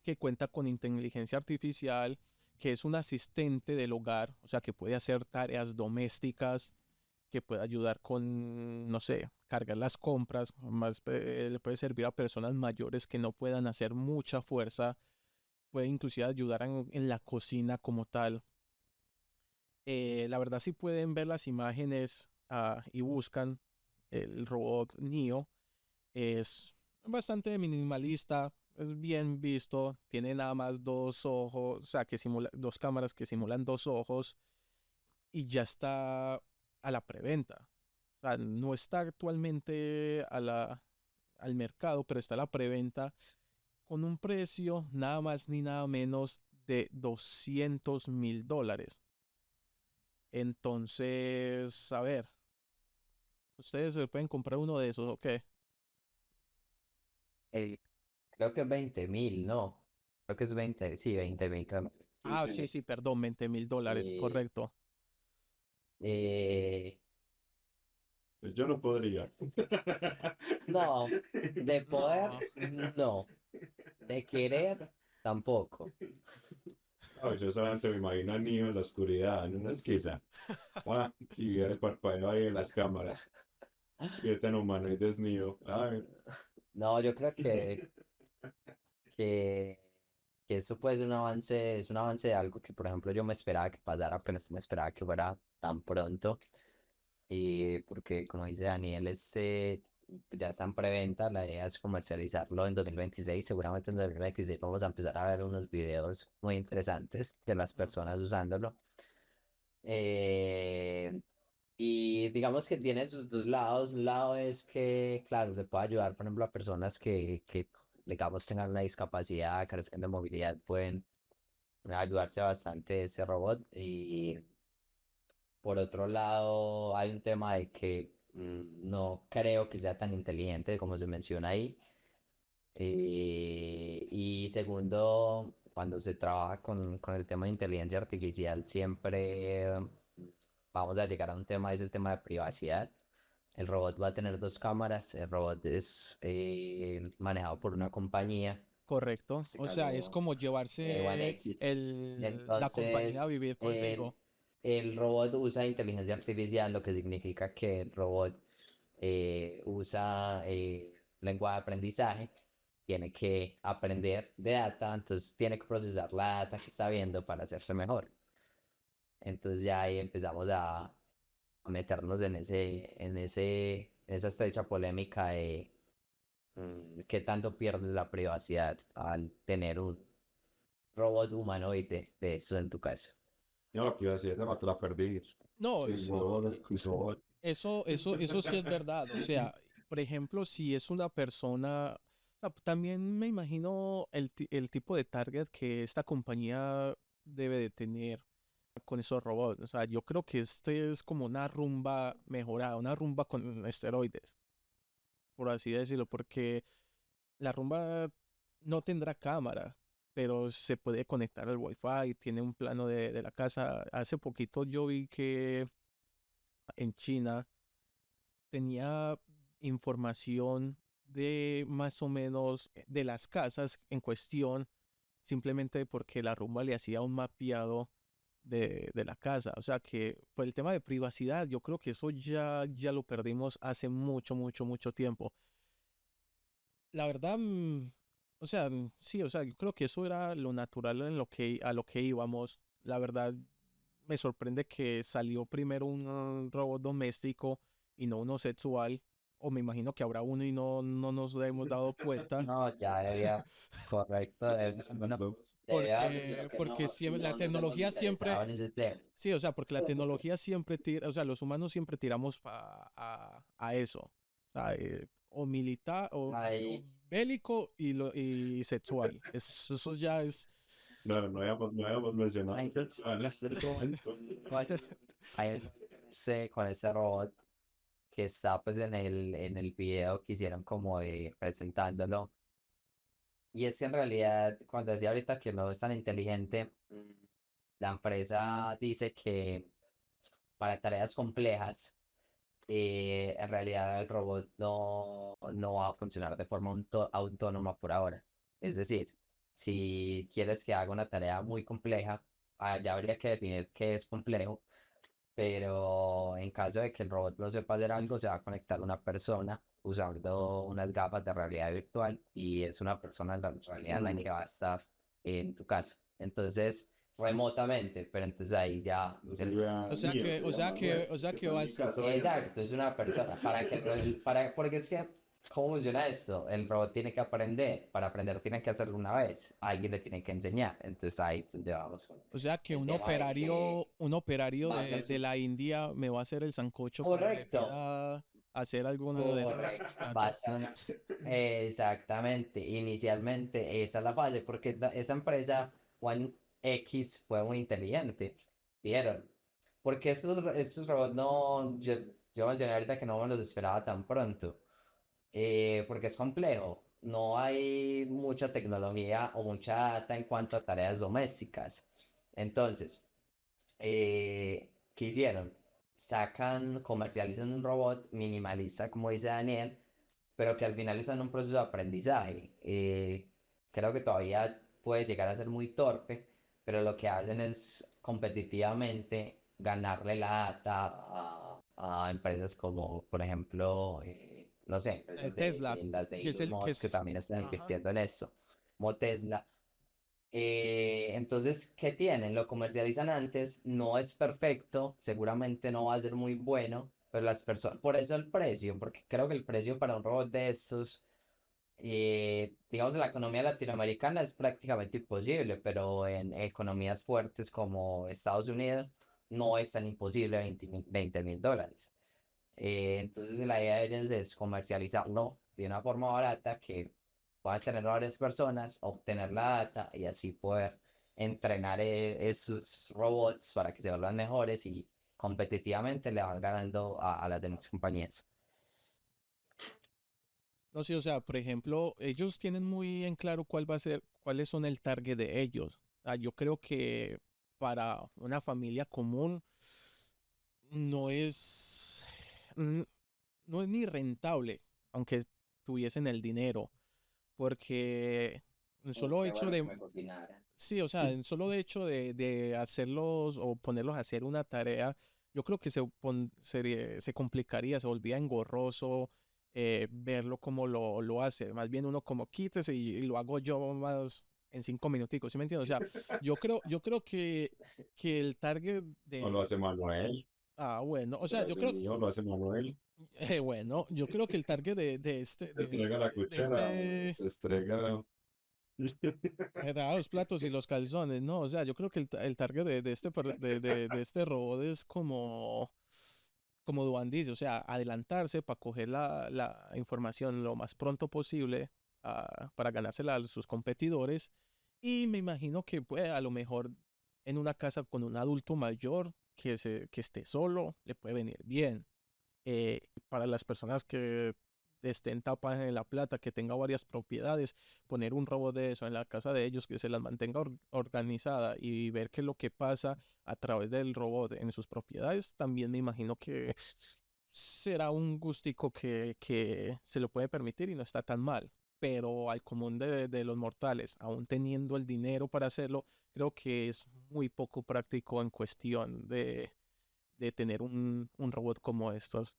que cuenta con inteligencia artificial, que es un asistente del hogar, o sea, que puede hacer tareas domésticas, que puede ayudar con, no sé, cargar las compras, más le puede servir a personas mayores que no puedan hacer mucha fuerza, puede inclusive ayudar en la cocina como tal. La verdad, si pueden ver las imágenes y buscan el robot Neo, es bastante minimalista, es bien visto, tiene nada más dos ojos, o sea, que simula dos cámaras que simulan dos ojos y ya está a la preventa. O sea, no está actualmente al mercado, pero está a la preventa con un precio nada más ni nada menos de $200,000. Entonces, a ver, ustedes se pueden comprar uno de esos, ¿ok? Eh, Creo que 20.000, ¿no? Creo que es 20, sí, 20.000. Ah, sí, sí, perdón, $20,000, Eh, correcto. eh, Pues yo no podría. no, de poder, No, no. De querer, tampoco. No, yo solamente me imagino a Neo en la oscuridad, en una esquina. Y el parpadeo ahí en las cámaras. Y es tan humanoide Neo. Ay. No, yo creo que, que eso puede ser un avance, es un avance de algo que, por ejemplo, yo me esperaba que pasara, pero no me esperaba que fuera tan pronto. Y porque, como dice Daniel, ya está en preventa, la idea es comercializarlo en 2026. Seguramente en 2026 vamos a empezar a ver unos videos muy interesantes de las personas usándolo. Eh, y digamos que tiene sus dos lados. Un lado es que, claro, le puede ayudar, por ejemplo, a personas que digamos, tengan una discapacidad, carezcan de movilidad, pueden ayudarse bastante ese robot. Y por otro lado, hay un tema de que no creo que sea tan inteligente como se menciona ahí. Y segundo, cuando se trabaja con el tema de inteligencia artificial, siempre vamos a llegar a un tema, es el tema de privacidad. El robot va a tener dos cámaras, el robot es manejado por una compañía, en correcto. este O sea, es caso como One llevarse X. la compañía a Entonces, vivir el robot usa inteligencia artificial, lo que significa que el robot usa lengua de aprendizaje, tiene que aprender de data, entonces tiene que procesar la data que está viendo para hacerse mejor. Entonces ya ahí empezamos a meternos en esa estrecha polémica de qué tanto pierdes la privacidad al tener un robot humanoide de eso en tu casa. No, lo que iba a decir, esa te la perdí. No, Sí, robot. eso sí es verdad. O sea, por ejemplo, si es una persona, también me imagino el tipo de target que esta compañía debe de tener con esos robots. O sea, yo creo que este es como una rumba mejorada, una rumba con esteroides, por así decirlo, porque la rumba no tendrá cámara, pero se puede conectar al Wi-Fi, tiene un plano de la casa. Hace poquito yo vi que en China tenía información de más o menos de las casas en cuestión, simplemente porque la rumba le hacía un mapeado de la casa. O sea que por el tema de privacidad, yo creo que eso ya lo perdimos hace mucho, mucho, mucho tiempo. La verdad, o sea, sí, o sea, yo creo que eso era lo natural a lo que íbamos. La verdad, me sorprende que salió primero un robot doméstico y no uno sexual. O me imagino que habrá uno y no nos hemos dado cuenta. No, ya debía, correcto, bueno, debe haber sino que Porque siempre, la no nos hemos tecnología interesado siempre, en ese tema. sí, o sea, porque la tecnología siempre tira, o sea, los humanos siempre tiramos a eso. O sea, o militar, o Ahí, bélico y sexual. Eso ya es. No, no habíamos mencionado ahí, en este momento. ahí, con ese robot que está pues en el video que hicieron como de presentándolo. Y es que en realidad, cuando decía ahorita que no es tan inteligente, la empresa dice que para tareas complejas, en realidad el robot no va a funcionar de forma autónoma por ahora. Es decir, si quieres que haga una tarea muy compleja, ya habría que definir qué es complejo, pero en caso de que el robot no sepa hacer algo, se va a conectar una persona usando unas gafas de realidad virtual y es una persona en la realidad en la que va a estar en tu casa. Entonces, remotamente, pero entonces ahí ya No sería O sea mío, que, o sería sea que, Manuel, o sea que que está en mi vas, casa viendo. exacto, es una persona. Porque es que, ¿cómo funciona esto? El robot tiene que aprender. Para aprender tiene que hacerlo una vez. Alguien le tiene que enseñar. Entonces ahí es donde vamos con o sea que el tema de que un operario va a ser de la India me va a hacer el sancocho cuando le correcto. pida hacer alguno de esos Correcto. platos. Basta. Exactamente. Inicialmente esa es la fase, porque esa empresa One X fue muy inteligente. ¿Vieron? Porque estos robots no, yo mencioné ahorita que no me los esperaba tan pronto, porque es complejo. No hay mucha tecnología o mucha data en cuanto a tareas domésticas. Entonces, ¿qué hicieron? Comercializan un robot minimalista, como dice Daniel, pero que al final está en un proceso de aprendizaje. Creo que todavía puede llegar a ser muy torpe, pero lo que hacen es competitivamente ganarle la data a empresas como, por ejemplo, no sé, empresas Tesla, de las de que es Elon el que Musk que es, también están ajá. invirtiendo en esto, como Tesla. Entonces, ¿qué tienen? Lo comercializan antes, no es perfecto, seguramente no va a ser muy bueno, pero las personas, por eso el precio, porque creo que el precio para un robot de estos, digamos, en la economía latinoamericana es prácticamente imposible, pero en economías fuertes como Estados Unidos no es tan imposible 20 mil dólares. Entonces la idea de ellos es comercializarlo de una forma barata que puedan tener varias personas, obtener la data y así poder entrenar esos robots para que se vuelvan mejores y competitivamente le van ganando a las demás compañías. No sé, o sea, por ejemplo, ellos tienen muy en claro cuál va a ser, cuáles son el target de ellos. Yo creo que para una familia común no es, mm, no es ni rentable, aunque tuviesen el dinero, porque el solo Qué hecho bueno que de, me cocinara. sí, o sea, el solo hecho de hacerlos o ponerlos a hacer una tarea, yo creo que se complicaría, se volvía engorroso verlo como lo hace. Más bien uno como quítese y lo hago yo más en 5 minuticos, ¿sí me entiendes? O sea, yo creo que el target O lo de, hace Manuel, bueno, o sea, pero yo Dios creo, mío, lo hace Manuel. bueno, yo creo que el target Estrega la de cuchara, este estrega. era los platos y los calzones, ¿no? O sea, yo creo que el target de este robot es como Duan dice, o sea, adelantarse para coger la información lo más pronto posible para ganársela a sus competidores. Y me imagino que puede, a lo mejor en una casa con un adulto mayor que esté solo, le puede venir bien para las personas que estén tapas en la plata, que tenga varias propiedades, poner un robot de eso en la casa de ellos, que se las mantenga organizada y ver qué es lo que pasa a través del robot en sus propiedades, también me imagino que será un gustico que se lo puede permitir y no está tan mal. Pero al común de los mortales, aún teniendo el dinero para hacerlo, creo que es muy poco práctico en cuestión de tener un robot como estos.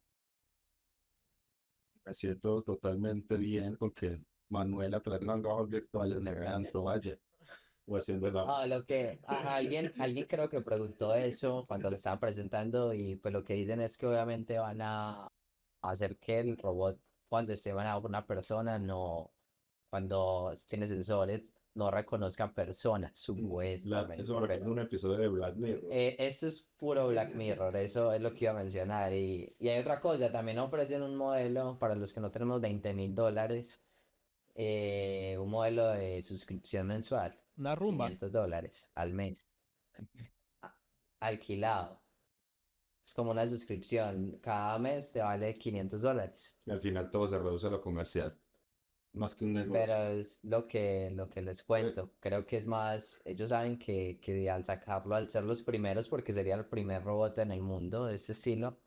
Me siento totalmente bien con que Manuel atrás de las gafas virtuales le vean toalla o haciendo el agua. Alguien creo que preguntó eso cuando lo estaban presentando y pues lo que dicen es que obviamente van a hacer que el robot cuando esté a una persona no, cuando tiene sensores, no reconozca personas, Eso supuestamente, me recuerda pero un episodio de Black Mirror. esto es puro Black Mirror, eso es lo que iba a mencionar. Y hay otra cosa, también ofrecen un modelo para los que no tenemos 20 mil dólares, un modelo de suscripción mensual, Una rumba. $500 al mes, a- alquilado. Es como una suscripción, cada mes te vale $500. Y al final todo se reduce a lo comercial, más que un Pero negocio. es lo que les Eh, cuento. Creo que es más, ellos saben que al sacarlo, al ser los primeros, porque sería el primer robot en el mundo de ese estilo,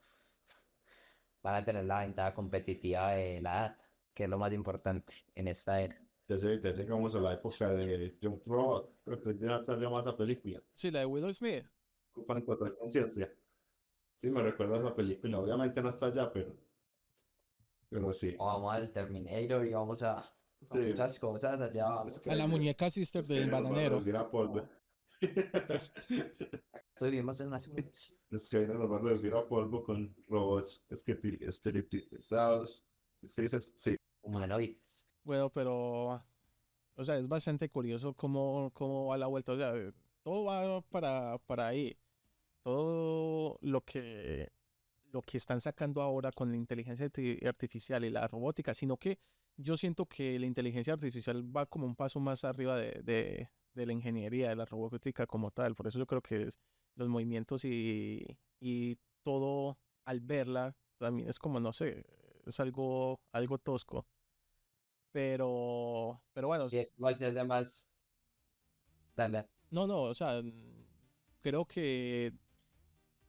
van a tener la ventaja competitiva de la data, que es lo más importante en esta era. ya llegamos a la época de John Robot, creo que ya salió más esa película. Sí, la de Will Smith. Ocupan encontrar conciencia. Sí, me recuerda a esa película. Obviamente no está allá, pero sí. O vamos al Terminator y vamos a Sí, muchas cosas allá es vamos. A la que, muñeca sister es que del ya nos va a bananero. reducir a polvo. Subimos en una simulación. Es que ahí nos van a reducir a polvo con robots esqueletizados. ¿Sí dices? Sí. Humanoides. Bueno, pero, o sea, es bastante curioso cómo va la vuelta. O sea, todo va para ahí. Todo lo que están sacando ahora con la inteligencia artificial y la robótica, sino que yo siento que la inteligencia artificial va como un paso más arriba de la ingeniería, de la robótica como tal. Por eso yo creo que los movimientos y todo al verla también es como, no sé, es algo tosco. Pero bueno, Y igual se hace más. Dale. no, no, o sea, creo que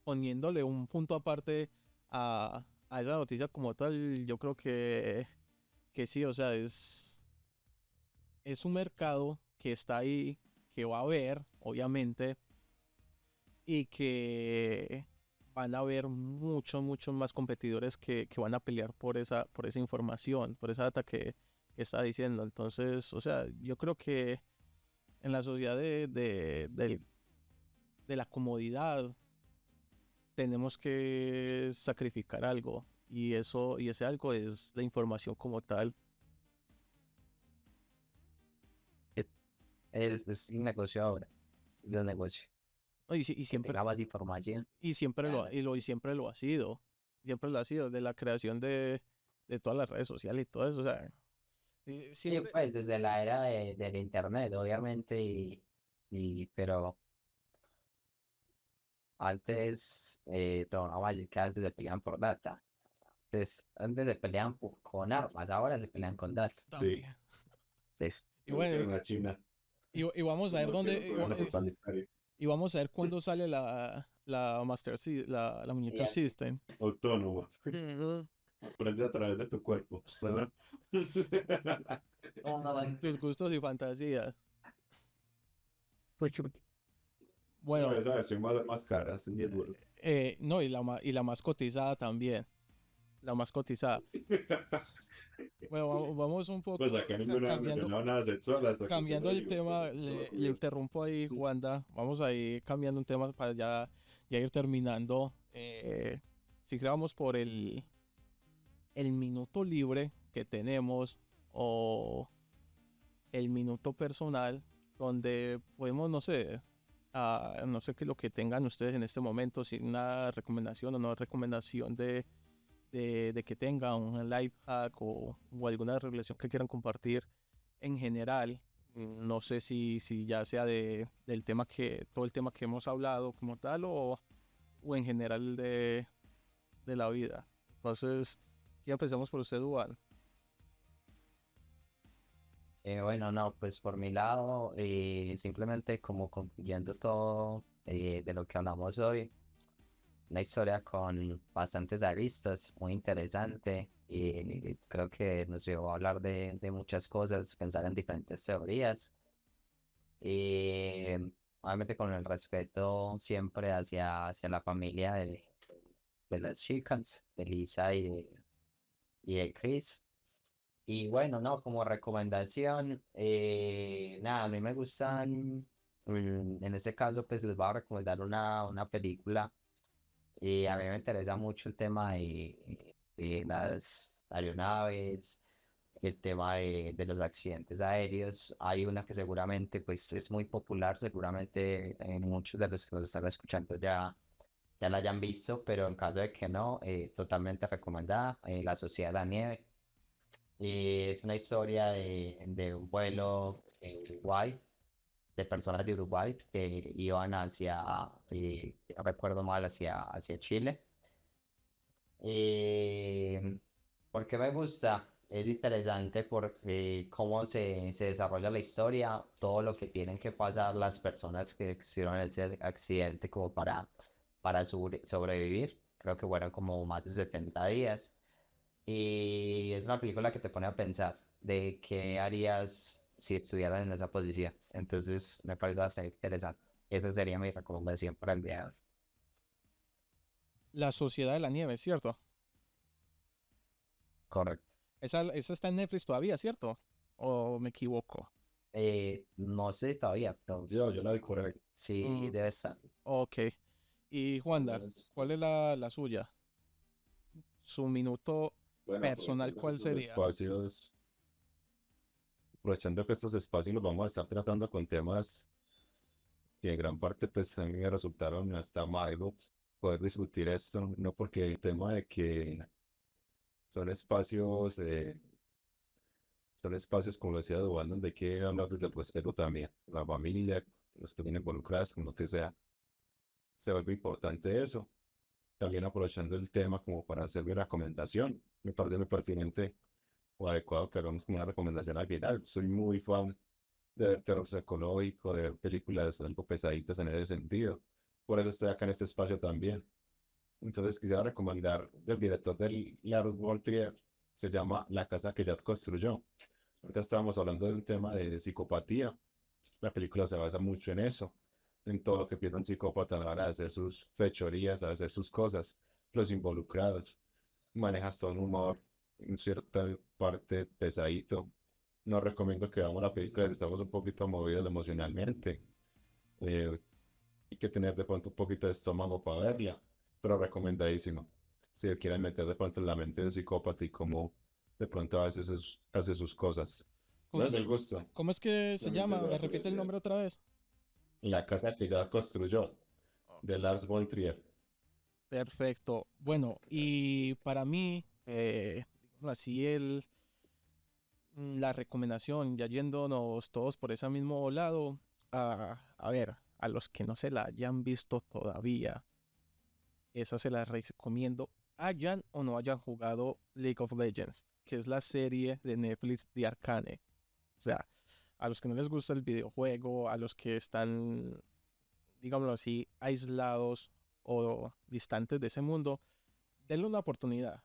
poniéndole un punto aparte a esa noticia como tal, yo creo que sí, o sea, es un mercado que está ahí, que va a haber, obviamente, y que van a haber muchos, muchos más competidores que van a pelear por esa información, por esa data que está diciendo. Entonces, o sea, yo creo que en la sociedad de la comodidad tenemos que sacrificar algo y ese algo es la información como tal. Es, es un negocio ahora. Es un negocio. ¿No? Y Que siempre tenga más información. y siempre lo Claro. ha- y lo y siempre lo ha sido. Siempre lo ha sido de la creación de todas las redes sociales y todo eso, o sea, Sí, siempre pues desde la era del internet, obviamente, pero antes, no, vale, que antes se peleaban por data. Antes se peleaban con armas, ahora se pelean con data. Sí. también. Entonces, Y Me bueno, metieron a China. y vamos a ver Como que dónde un gobierno totalitario. y vamos a ver cuándo sale la la muñeca y System. Autónomo. Ujú. Aprende a través de tu cuerpo. ¿Verdad? Tus gustos y fantasías. pues, No, Bueno, esa versión más cara, es 10 euros. no, y la más cotizada también. La más cotizada. Bueno, vamos un Pues poco acá ninguno ha cambiando, mencionado nada sexual hasta que usted cambiando lo el dijo, pero tema. solo Le curioso. interrumpo ahí, Juanda. Vamos a ir cambiando un tema para ya ir terminando. Si grabamos por el minuto libre que tenemos o el minuto personal, donde podemos, no sé, no sé qué lo que tengan ustedes en este momento, si una recomendación o no recomendación de que tengan un life hack o alguna revelación que quieran compartir en general. No sé si ya sea del tema todo el tema que hemos hablado como tal o en general de la vida. Entonces, ya empezamos por usted, Duan. bueno, no, pues por mi lado, simplemente como concluyendo todo de lo que hablamos hoy, una historia con bastantes aristas, muy interesante, y creo que nos llevó a hablar de muchas cosas, pensar en diferentes teorías, y obviamente con el respeto siempre hacia la familia de las chicas, de Lisa y de Chris. Y bueno, no, como recomendación, nada, a mí me gustan, en este caso pues les voy a recomendar una película y a mí me interesa mucho el tema de las aeronaves, el tema de los accidentes aéreos. Hay una que seguramente pues es muy popular, seguramente muchos de los que nos están escuchando ya la hayan visto, pero en caso de que no, totalmente recomendada, La Sociedad de la Nieve. Es una historia de un vuelo de Uruguay, de personas de Uruguay que iban no recuerdo mal, hacia Chile. ¿Por qué me gusta? Es interesante porque cómo se desarrolla la historia, todo lo que tienen que pasar las personas que estuvieron en ese accidente como para sobrevivir. Creo que fueron como más de 70 días. Y es una película que te pone a pensar de qué harías si estuvieras en esa posición. Entonces me parece bastante interesante. Esa sería mi recomendación para el día de hoy. La Sociedad de la Nieve, ¿cierto? Correcto. Esa está en Netflix todavía, ¿cierto? ¿O me equivoco? No sé todavía, pero Yo la vi por ahí. sí Mm, debe estar. ok. Y Al Juanda, menos esto. ¿cuál es la suya? Su minuto Bueno, personal, ¿cuál sería? aprovechando que estos espacios los vamos a estar tratando con temas que en gran parte pues a mí me resultaron hasta magos poder discutir esto, no porque el tema de que son espacios, eh, son espacios como lo decía Duván, donde hay que hablar desde el respeto también, la familia, los que vienen involucrados, como lo que sea, se vuelve importante eso. También aprovechando el tema como para hacer mi recomendación, me parece muy pertinente o adecuado que hagamos como una recomendación al final. Soy muy fan de ver terror psicológico, de ver películas algo pesaditas en ese sentido. Por eso estoy acá en este espacio también. Entonces quisiera recomendar del director del Lars von Trier, se llama La casa que Jack construyó. Ahorita estábamos hablando de un tema de psicopatía. La película se basa mucho en eso, en todo lo que piensa un psicópata a la hora de hacer sus fechorías, de hacer sus cosas, los involucrados. Manejas todo un humor, en cierta parte pesadito. No recomiendo que veamos la película si estamos un poquito movidos emocionalmente. Eh, Hay que tener de pronto un poquito de estómago para verla, pero recomendadísimo. Si quieren meter de pronto en la mente del psicópata y cómo de pronto a veces hace sus cosas. ¿Cómo No es es, del gusto, cómo es que se también llama? desde ¿Me la repite el curiosidad. nombre otra vez? La casa que ya construyó, Ok. de Lars von Trier. Perfecto. Bueno, y para mí, digámoslo así, la recomendación, ya yéndonos todos por ese mismo lado, a ver, a los que no se la hayan visto todavía, esa se la recomiendo, hayan o no hayan jugado League of Legends, que es la serie de Netflix de Arcane. O sea, a los que no les gusta el videojuego, a los que están, digámoslo así, aislados o distantes de ese mundo, denle una oportunidad.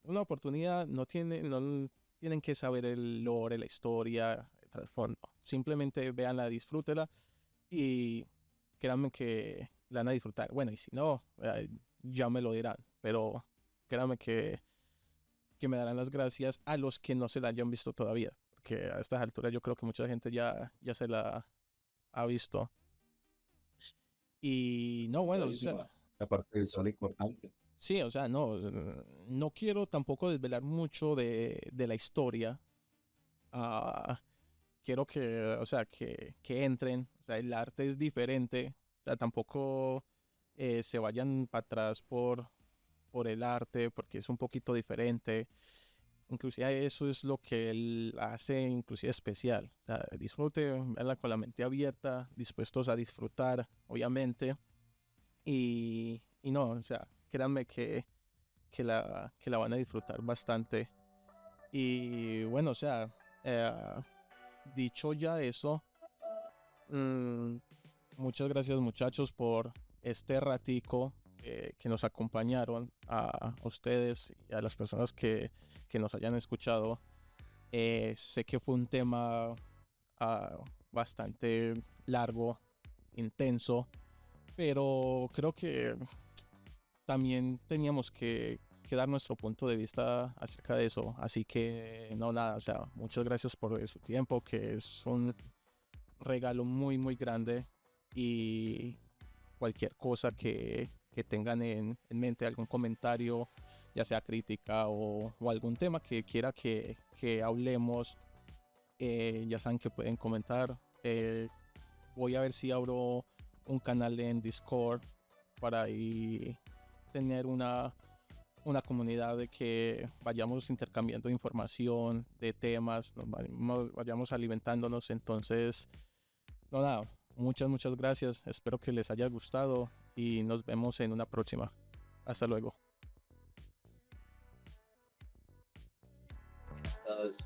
Una oportunidad, no tienen que saber el lore, la historia, el trasfondo. Simplemente véanla, disfrútela y créanme que la van a disfrutar. Bueno, y si no, ya me lo dirán, pero créanme que me darán las gracias a los que no se la hayan visto todavía, porque a estas alturas yo creo que mucha gente ya se la ha visto. Y no, bueno, o sea, La parte visual importante. sí, o sea, no, no quiero tampoco desvelar mucho de la historia. Ah, quiero que, o sea, que entren. O sea, el arte es diferente. O sea, tampoco se vayan para atrás por el arte, porque es un poquito diferente. Inclusive eso es lo que él hace inclusive especial. O sea, disfrute, verla con la mente abierta, dispuestos a disfrutar, obviamente. Y no, o sea, créanme que la van a disfrutar bastante. Y bueno, o sea, eh, dicho ya eso, mm, muchas gracias muchachos por este ratico que nos acompañaron a ustedes y a las personas que nos hayan escuchado. Sé que fue un tema ah, bastante largo, intenso, pero creo que también teníamos que dar nuestro punto de vista acerca de eso. Así que no, nada, o sea, muchas gracias por su tiempo, que es un regalo muy, muy grande. Y cualquier cosa que tengan en mente, algún comentario, ya sea crítica o algún tema que quiera que hablemos, ya saben que pueden comentar. Voy a ver si abro un canal en Discord para ahí tener una comunidad de que vayamos intercambiando información de temas, vayamos alimentándonos. Entonces, no, nada, muchas gracias. Espero que les haya gustado y nos vemos en una próxima. Hasta luego. Todos